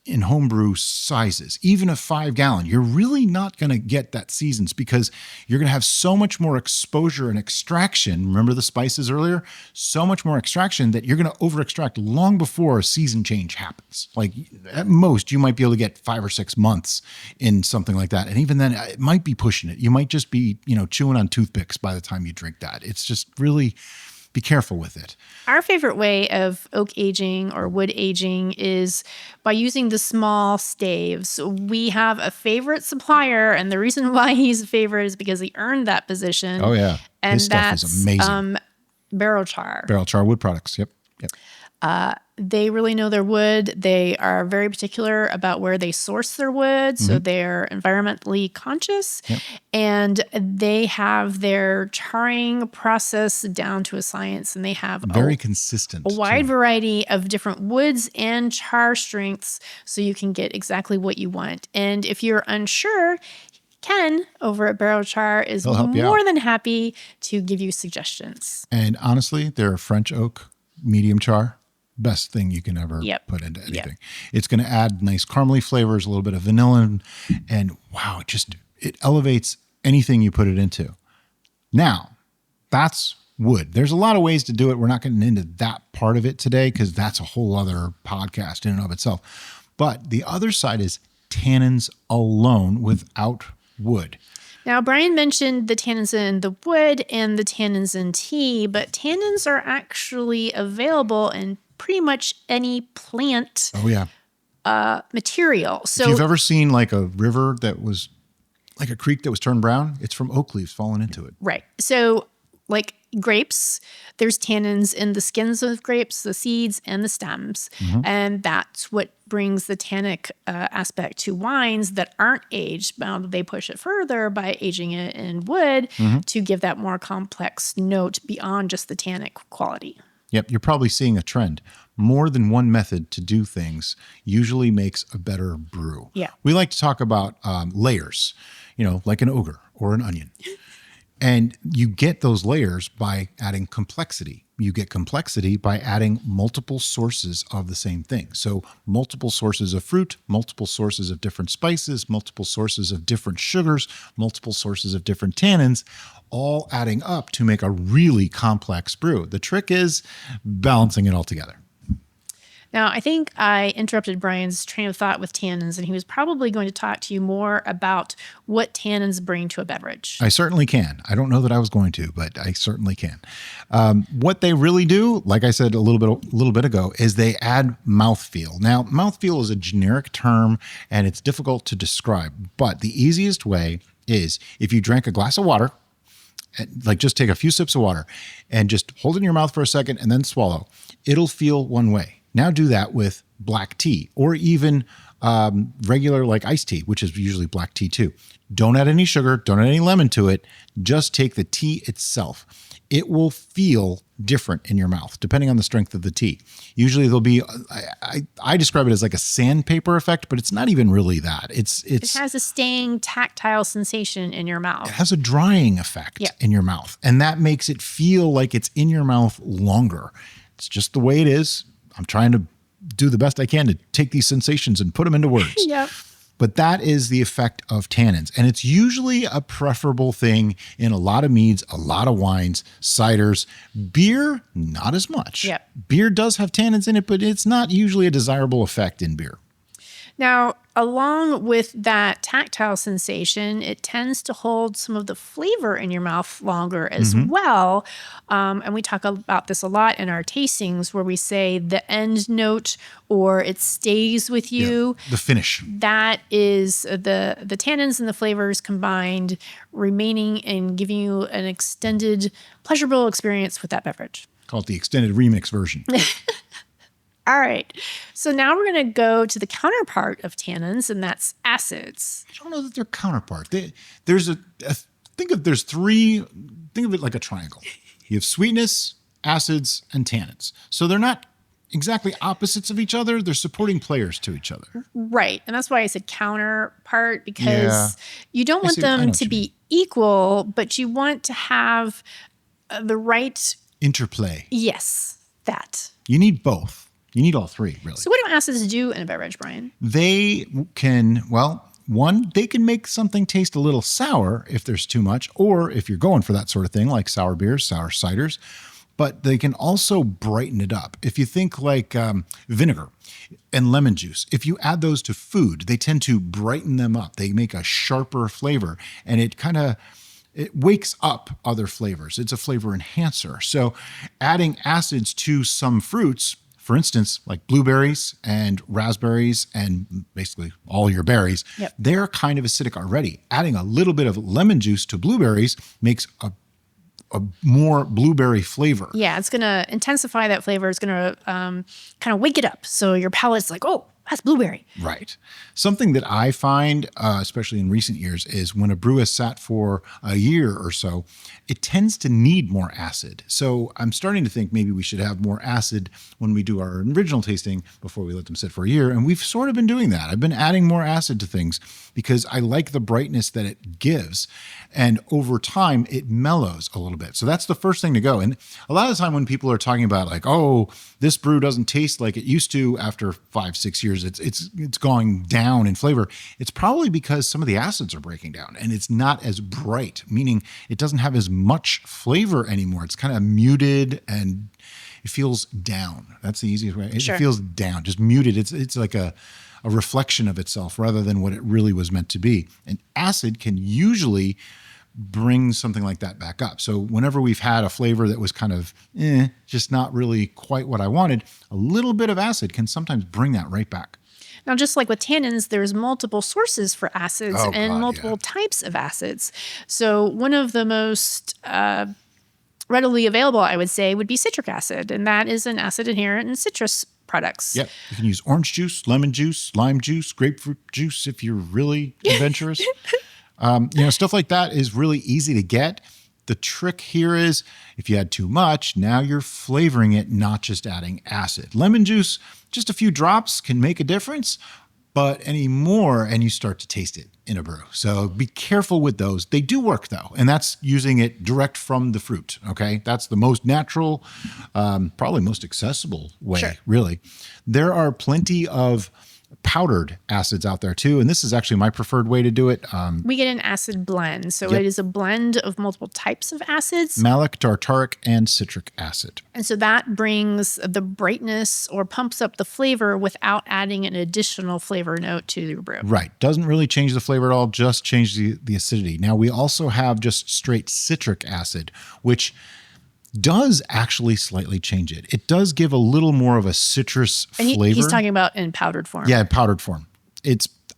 in homebrew sizes, even a 5-gallon, you're really not going to get that seasons because you're going to have so much more exposure and extraction. Remember the spices earlier? So much more extraction that you're going to over extract long before a season change happens. Like at most, you might be able to get 5 or 6 months in something like that. And even then, it might be pushing it. You might just be, chewing on toothpicks by the time you drink that. It's just really, be careful with it.
Our favorite way of oak aging or wood aging is by using the small staves. We have a favorite supplier, and the reason why he's a favorite is because he earned that position.
Oh, yeah.
And
His stuff is amazing.
Barrel Char.
Barrel Char wood products. Yep.
They really know their wood. They are very particular about where they source their wood. So they're environmentally conscious.
Yep.
And they have their charring process down to a science. And they have
very consistent.
A wide variety of different woods and char strengths so you can get exactly what you want. And if you're unsure, Ken over at Barrel Char is more than happy to give you suggestions.
And honestly, they're a French oak medium char. Best thing you can ever put into anything. Yep. It's going to add nice caramely flavors, a little bit of vanilla, and wow, it elevates anything you put it into. Now, that's wood. There's a lot of ways to do it. We're not getting into that part of it today because that's a whole other podcast in and of itself. But the other side is tannins alone without wood.
Now, Brian mentioned the tannins in the wood and the tannins in tea, but tannins are actually available in pretty much any plant material. So
if you've ever seen like a river that was like a creek that was turned brown, it's from oak leaves falling into it.
Right. So like grapes, there's tannins in the skins of grapes, the seeds, and the stems. And that's what brings the tannic aspect to wines that aren't aged. Now they push it further by aging it in wood to give that more complex note beyond just the tannic quality.
Yep, you're probably seeing a trend. More than one method to do things usually makes a better brew.
Yeah.
We like to talk about layers, like an ogre or an onion. And you get those layers by adding complexity. You get complexity by adding multiple sources of the same thing. So multiple sources of fruit, multiple sources of different spices, multiple sources of different sugars, multiple sources of different tannins, all adding up to make a really complex brew. The trick is balancing it all together.
Now, I think I interrupted Brian's train of thought with tannins, and he was probably going to talk to you more about what tannins bring to a beverage.
I certainly can. I don't know that I was going to, but I certainly can. What they really do, like I said a little bit ago, is they add mouthfeel. Now, mouthfeel is a generic term, and it's difficult to describe. But the easiest way is if you drank a glass of water, like just take a few sips of water, and just hold it in your mouth for a second and then swallow. It'll feel one way. Now do that with black tea or even regular like iced tea, which is usually black tea too. Don't add any sugar, don't add any lemon to it. Just take the tea itself. It will feel different in your mouth depending on the strength of the tea. Usually there'll be, I describe it as like a sandpaper effect, but it's not even really that. It
has a staying tactile sensation in your mouth.
It has a drying effect in your mouth, and that makes it feel like it's in your mouth longer. It's just the way it is. I'm trying to do the best I can to take these sensations and put them into words.
Yep.
But that is the effect of tannins. And it's usually a preferable thing in a lot of meads, a lot of wines, ciders. Beer, not as much.
Yep.
Beer does have tannins in it, but it's not usually a desirable effect in beer.
Now, along with that tactile sensation, it tends to hold some of the flavor in your mouth longer as well. And we talk about this a lot in our tastings where we say the end note or it stays with you.
Yeah, the finish.
That is the tannins and the flavors combined remaining and giving you an extended, pleasurable experience with that beverage.
Call it the extended remix version.
All right. So now we're going to go to the counterpart of tannins, and that's acids.
I don't know that they're counterpart. Think of it like a triangle. You have sweetness, acids, and tannins. So they're not exactly opposites of each other. They're supporting players to each other.
Right. And that's why I said counterpart, because you don't want them to be equal, but you want to have the right
interplay.
Yes, that.
You need both. You need all three, really.
So what do acids do in a beverage, Brian?
They can, well, one, they can make something taste a little sour if there's too much, or if you're going for that sort of thing, like sour beers, sour ciders. But they can also brighten it up. If you think like vinegar and lemon juice, if you add those to food, they tend to brighten them up. They make a sharper flavor, and it wakes up other flavors. It's a flavor enhancer. So adding acids to some fruits, for instance, like blueberries and raspberries and basically all your berries, they're kind of acidic already. Adding a little bit of lemon juice to blueberries makes a more blueberry flavor.
Yeah, it's going to intensify that flavor. It's going to kind of wake it up. So your palate's like, oh, that's blueberry.
Right. Something that I find, especially in recent years, is when a brew has sat for a year or so, it tends to need more acid. So I'm starting to think maybe we should have more acid when we do our original tasting before we let them sit for a year. And we've sort of been doing that. I've been adding more acid to things because I like the brightness that it gives. And over time, it mellows a little bit. So that's the first thing to go. And a lot of the time when people are talking about like, oh, this brew doesn't taste like it used to after 5-6 years, it's going down in flavor. It's probably because some of the acids are breaking down and it's not as bright, meaning it doesn't have as much flavor anymore. It's kind of muted and it feels down. That's the easiest way. It feels down, just muted. It's like a reflection of itself rather than what it really was meant to be. And acid can usually bring something like that back up. So whenever we've had a flavor that was kind of just not really quite what I wanted, a little bit of acid can sometimes bring that right back.
Now, just like with tannins, there's multiple sources for acids multiple types of acids. So one of the most readily available, I would say, would be citric acid. And that is an acid inherent in citrus products.
Yep. You can use orange juice, lemon juice, lime juice, grapefruit juice if you're really adventurous. Stuff like that is really easy to get. The trick here is if you add too much, now you're flavoring it, not just adding acid. Lemon juice, just a few drops can make a difference, but any more and you start to taste it in a brew. So be careful with those. They do work though, and that's using it direct from the fruit, okay? That's the most natural, probably most accessible way, really. There are plenty of powdered acids out there too. And this is actually my preferred way to do it.
We get an acid blend. So it is a blend of multiple types of acids.
Malic, tartaric, and citric acid.
And so that brings the brightness or pumps up the flavor without adding an additional flavor note to your brew.
Right. Doesn't really change the flavor at all, just change the acidity. Now we also have just straight citric acid, which does actually slightly change it. It does give a little more of a citrus flavor.
He's talking about in powdered form.
Yeah, in powdered form.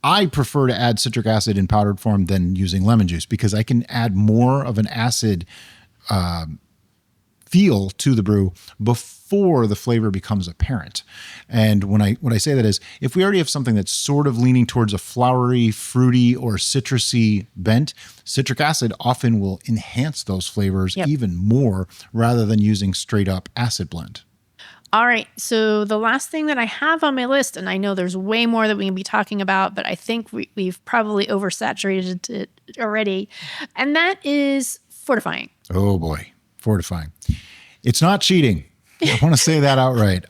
I prefer to add citric acid in powdered form than using lemon juice because I can add more of an acid feel to the brew before the flavor becomes apparent. And what I say that is, if we already have something that's sort of leaning towards a flowery, fruity, or citrusy bent, citric acid often will enhance those flavors even more rather than using straight up acid blend.
All right. So the last thing that I have on my list, and I know there's way more that we can be talking about, but I think we've probably oversaturated it already, and that is fortifying.
Oh boy. Fortifying. It's not cheating. I want to say that outright.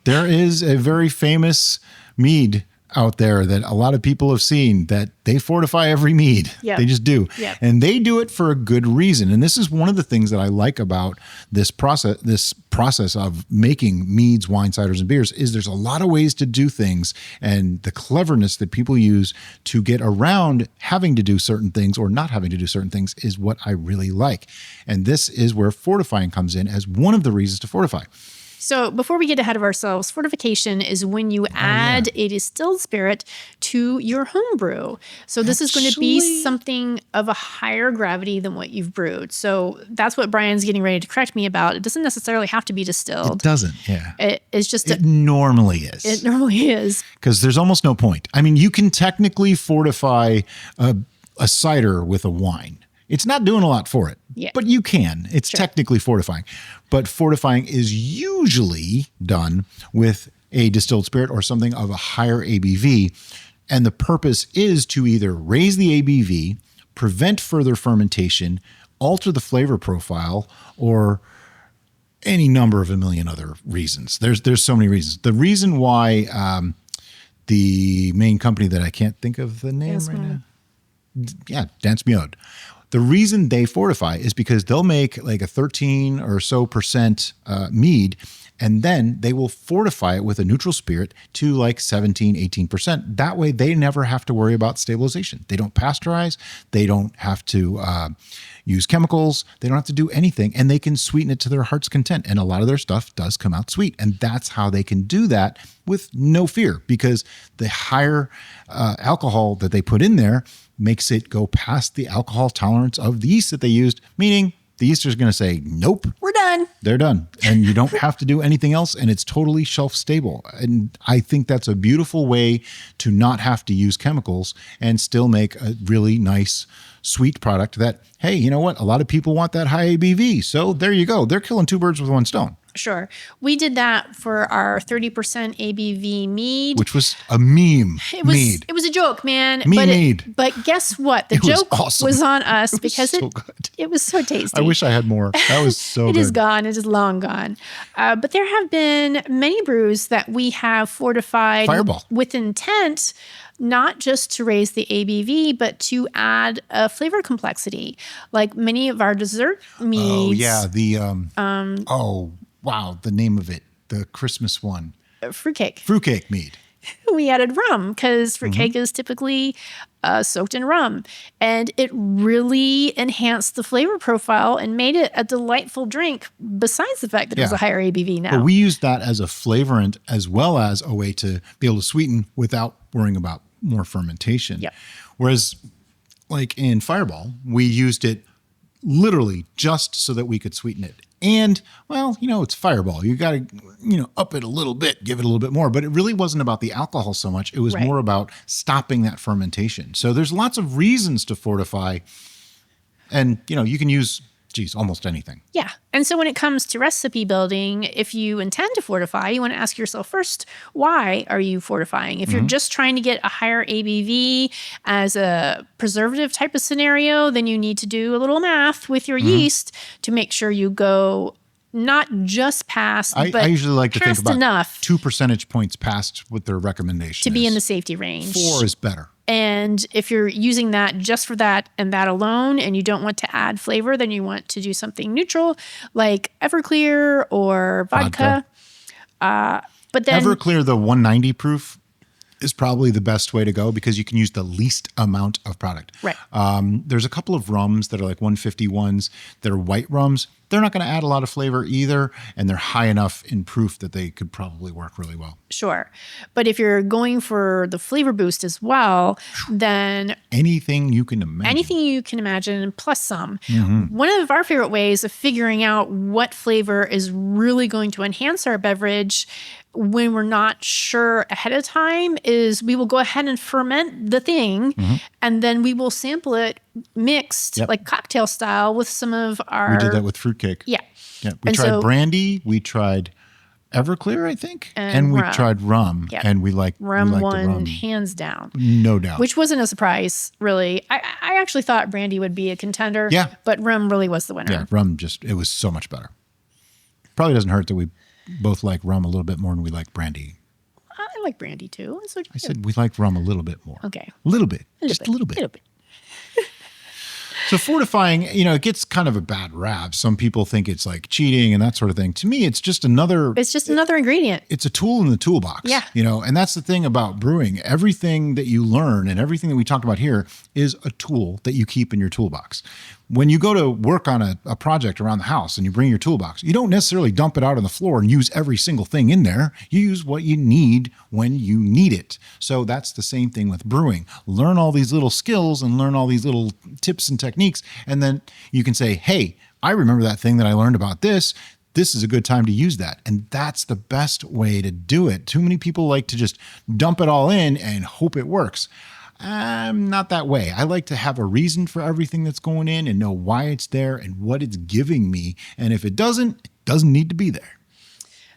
There is a very famous mead out there that a lot of people have seen that they fortify every mead. They just do. And they do it for a good reason. And this is one of the things that I like about this process of making meads, wine, ciders, and beers is there's a lot of ways to do things, and the cleverness that people use to get around having to do certain things or not having to do certain things is what I really like. And this is where fortifying comes in as one of the reasons to fortify.
So before we get ahead of ourselves, fortification is when you add a distilled spirit to your home brew. So this is going to be something of a higher gravity than what you've brewed. So that's what Brian's getting ready to correct me about. It doesn't necessarily have to be distilled.
It doesn't, yeah.
It's just...
It normally is.
It normally is.
Because there's almost no point. I mean, you can technically fortify a cider with a wine. It's not doing a lot for it, but you can. It's technically fortifying. But fortifying is usually done with a distilled spirit or something of a higher ABV. And the purpose is to either raise the ABV, prevent further fermentation, alter the flavor profile, or any number of a million other reasons. There's so many reasons. The reason why the main company that I can't think of the name right now. Yeah, Dance Mead. The reason they fortify is because they'll make like a 13 or so percent mead, and then they will fortify it with a neutral spirit to like 17, 18%. That way they never have to worry about stabilization. They don't pasteurize. They don't have to use chemicals. They don't have to do anything, and they can sweeten it to their heart's content. And a lot of their stuff does come out sweet. And that's how they can do that with no fear, because the higher alcohol that they put in there makes it go past the alcohol tolerance of the yeast that they used, meaning the yeaster is going to say, nope,
we're done.
They're done. And you don't have to do anything else. And it's totally shelf stable. And I think that's a beautiful way to not have to use chemicals and still make a really nice, sweet product that, hey, you know what? A lot of people want that high ABV. So there you go. They're killing two birds with one stone.
Sure. We did that for our 30% ABV mead.
Which was a meme.
It was a joke, man.
Mead.
But guess what? The joke was on us because
so good.
It was so tasty.
I wish I had more. That was so good.
It is gone. It is long gone. But there have been many brews that we have fortified
Fireball.
With intent, not just to raise the ABV, but to add a flavor complexity. Like many of our dessert meads.
Oh, yeah. The name of it. The Christmas one.
Fruitcake.
Fruitcake mead.
We added rum because fruitcake is typically soaked in rum. And it really enhanced the flavor profile and made it a delightful drink, besides the fact that it was a higher ABV now.
But we used that as a flavorant as well as a way to be able to sweeten without worrying about more fermentation.
Yep.
Whereas like in Fireball, we used it literally just so that we could sweeten it. And, well, it's Fireball. You got to, up it a little bit, give it a little bit more. But it really wasn't about the alcohol so much. It was more about stopping that fermentation. So there's lots of reasons to fortify. And, you can use, almost anything.
Yeah. And so when it comes to recipe building, if you intend to fortify, you want to ask yourself first, why are you fortifying? If you're just trying to get a higher ABV as a preservative type of scenario, then you need to do a little math with your yeast to make sure you go not just past, but
I usually like to think about
enough
2 percentage points past what their recommendation
to be in the safety range.
4 is better.
And if you're using that just for that and that alone, and you don't want to add flavor, then you want to do something neutral like Everclear or vodka. But then
Everclear, the 190 proof, is probably the best way to go because you can use the least amount of product.
Right.
There's a couple of rums that are like 151s that are white rums. They're not going to add a lot of flavor either, and they're high enough in proof that they could probably work really well.
Sure. But if you're going for the flavor boost as well, then
anything you can
imagine plus some. One of our favorite ways of figuring out what flavor is really going to enhance our beverage when we're not sure ahead of time is we will go ahead and ferment the thing, and then we will sample it mixed like cocktail style with some of our...
We did that with fruitcake.
Yeah.
We tried brandy. We tried Everclear, I think. And we tried rum. Yep. And we liked
rum
the
rum. Hands down.
No doubt.
Which wasn't a surprise, really. I actually thought brandy would be a contender.
Yeah.
But rum really was the winner.
Yeah, rum it was so much better. Probably doesn't hurt that we both like rum a little bit more than we like brandy.
I like brandy too. So
I said we like rum a little bit more.
Okay.
A little bit. Just a little bit. So fortifying, it gets kind of a bad rap. Some people think it's like cheating and that sort of thing. To me, it's just another
ingredient.
It's a tool in the toolbox.
Yeah.
And that's the thing about brewing. Everything that you learn and everything that we talked about here is a tool that you keep in your toolbox. When you go to work on a project around the house and you bring your toolbox, you don't necessarily dump it out on the floor and use every single thing in there. You use what you need when you need it. So that's the same thing with brewing. Learn all these little skills and learn all these little tips and techniques. And then you can say, hey, I remember that thing that I learned about this. This is a good time to use that. And that's the best way to do it. Too many people like to just dump it all in and hope it works. I'm not that way. I like to have a reason for everything that's going in and know why it's there and what it's giving me. And if it doesn't need to be there.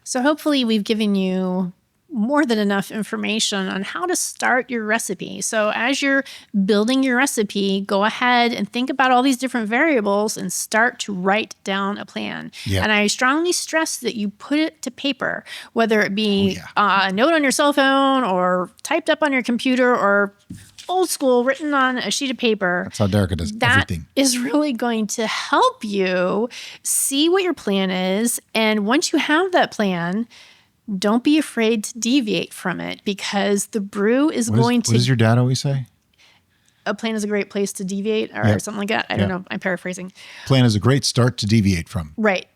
So hopefully we've given you more than enough information on how to start your recipe. So as you're building your recipe, go ahead and think about all these different variables and start to write down a plan.
Yeah.
And I strongly stress that you put it to paper, whether it be a note on your cell phone or typed up on your computer or old school written on a sheet of paper.
That's how Derica does everything.
That is really going to help you see what your plan is. And once you have that plan, don't be afraid to deviate from it, because the brew is going to...
What does your dad always say?
A plan is a great place to deviate, or something like that. I don't know. I'm paraphrasing.
Plan is a great start to deviate from.
Right.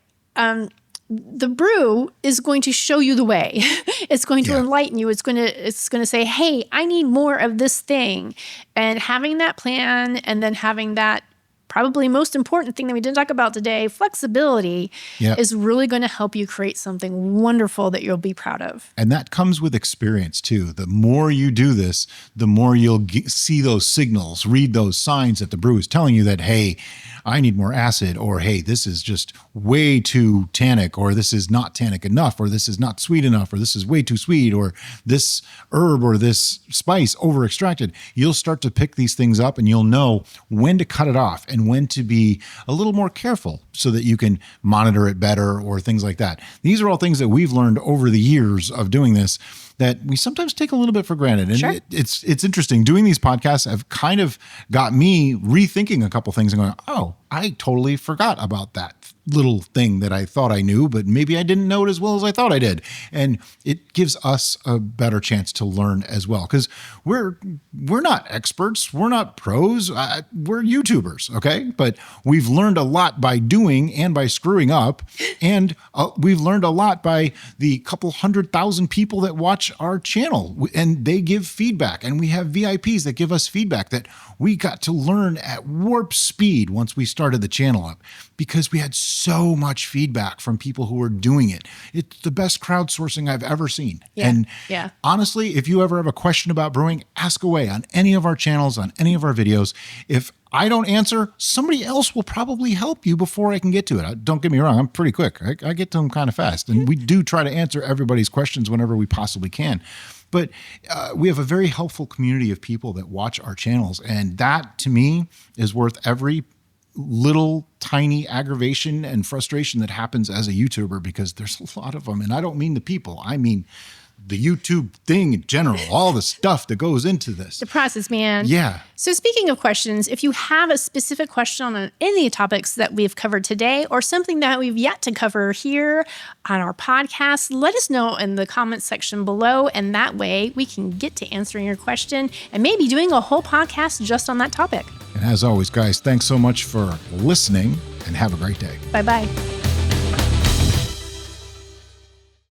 The brew is going to show you the way. It's going to enlighten you. It's going to say, hey, I need more of this thing. And having that plan, and then having that probably most important thing that we didn't talk about today, flexibility, is really going to help you create something wonderful that you'll be proud of.
And that comes with experience too. The more you do this, the more you'll see those signals, read those signs that the brew is telling you that, hey, I need more acid, or hey, this is just way too tannic, or this is not tannic enough, or this is not sweet enough, or this is way too sweet, or this herb or this spice over extracted. You'll start to pick these things up, and you'll know when to cut it off and when to be a little more careful so that you can monitor it better, or things like that. These are all things that we've learned over the years of doing this that we sometimes take a little bit for granted. And it's interesting. Doing these podcasts have kind of got me rethinking a couple things and going, oh, I totally forgot about that little thing that I thought I knew, but maybe I didn't know it as well as I thought I did. And it gives us a better chance to learn as well, because we're not experts. We're not pros. We're YouTubers, okay? But we've learned a lot by doing and by screwing up. And we've learned a lot by the couple 100,000 people that watch our channel, and they give feedback. And we have VIPs that give us feedback that we got to learn at warp speed once we started the channel up, because we had so much feedback from people who were doing it. It's the best crowdsourcing I've ever seen. And honestly, if you ever have a question about brewing, ask away on any of our channels, on any of our videos. If I don't answer, somebody else will probably help you before I can get to it. Don't get me wrong, I'm pretty quick. I get to them kind of fast. And we do try to answer everybody's questions whenever we possibly can. But we have a very helpful community of people that watch our channels. And that, to me, is worth every little tiny aggravation and frustration that happens as a YouTuber, because there's a lot of them. And I don't mean the people. I mean the YouTube thing in general, all the stuff that goes into this.
The process, man.
Yeah.
So speaking of questions, if you have a specific question on any topics that we've covered today, or something that we've yet to cover here on our podcast, let us know in the comments section below. And that way we can get to answering your question and maybe doing a whole podcast just on that topic.
And as always, guys, thanks so much for listening, and have a great day.
Bye-bye.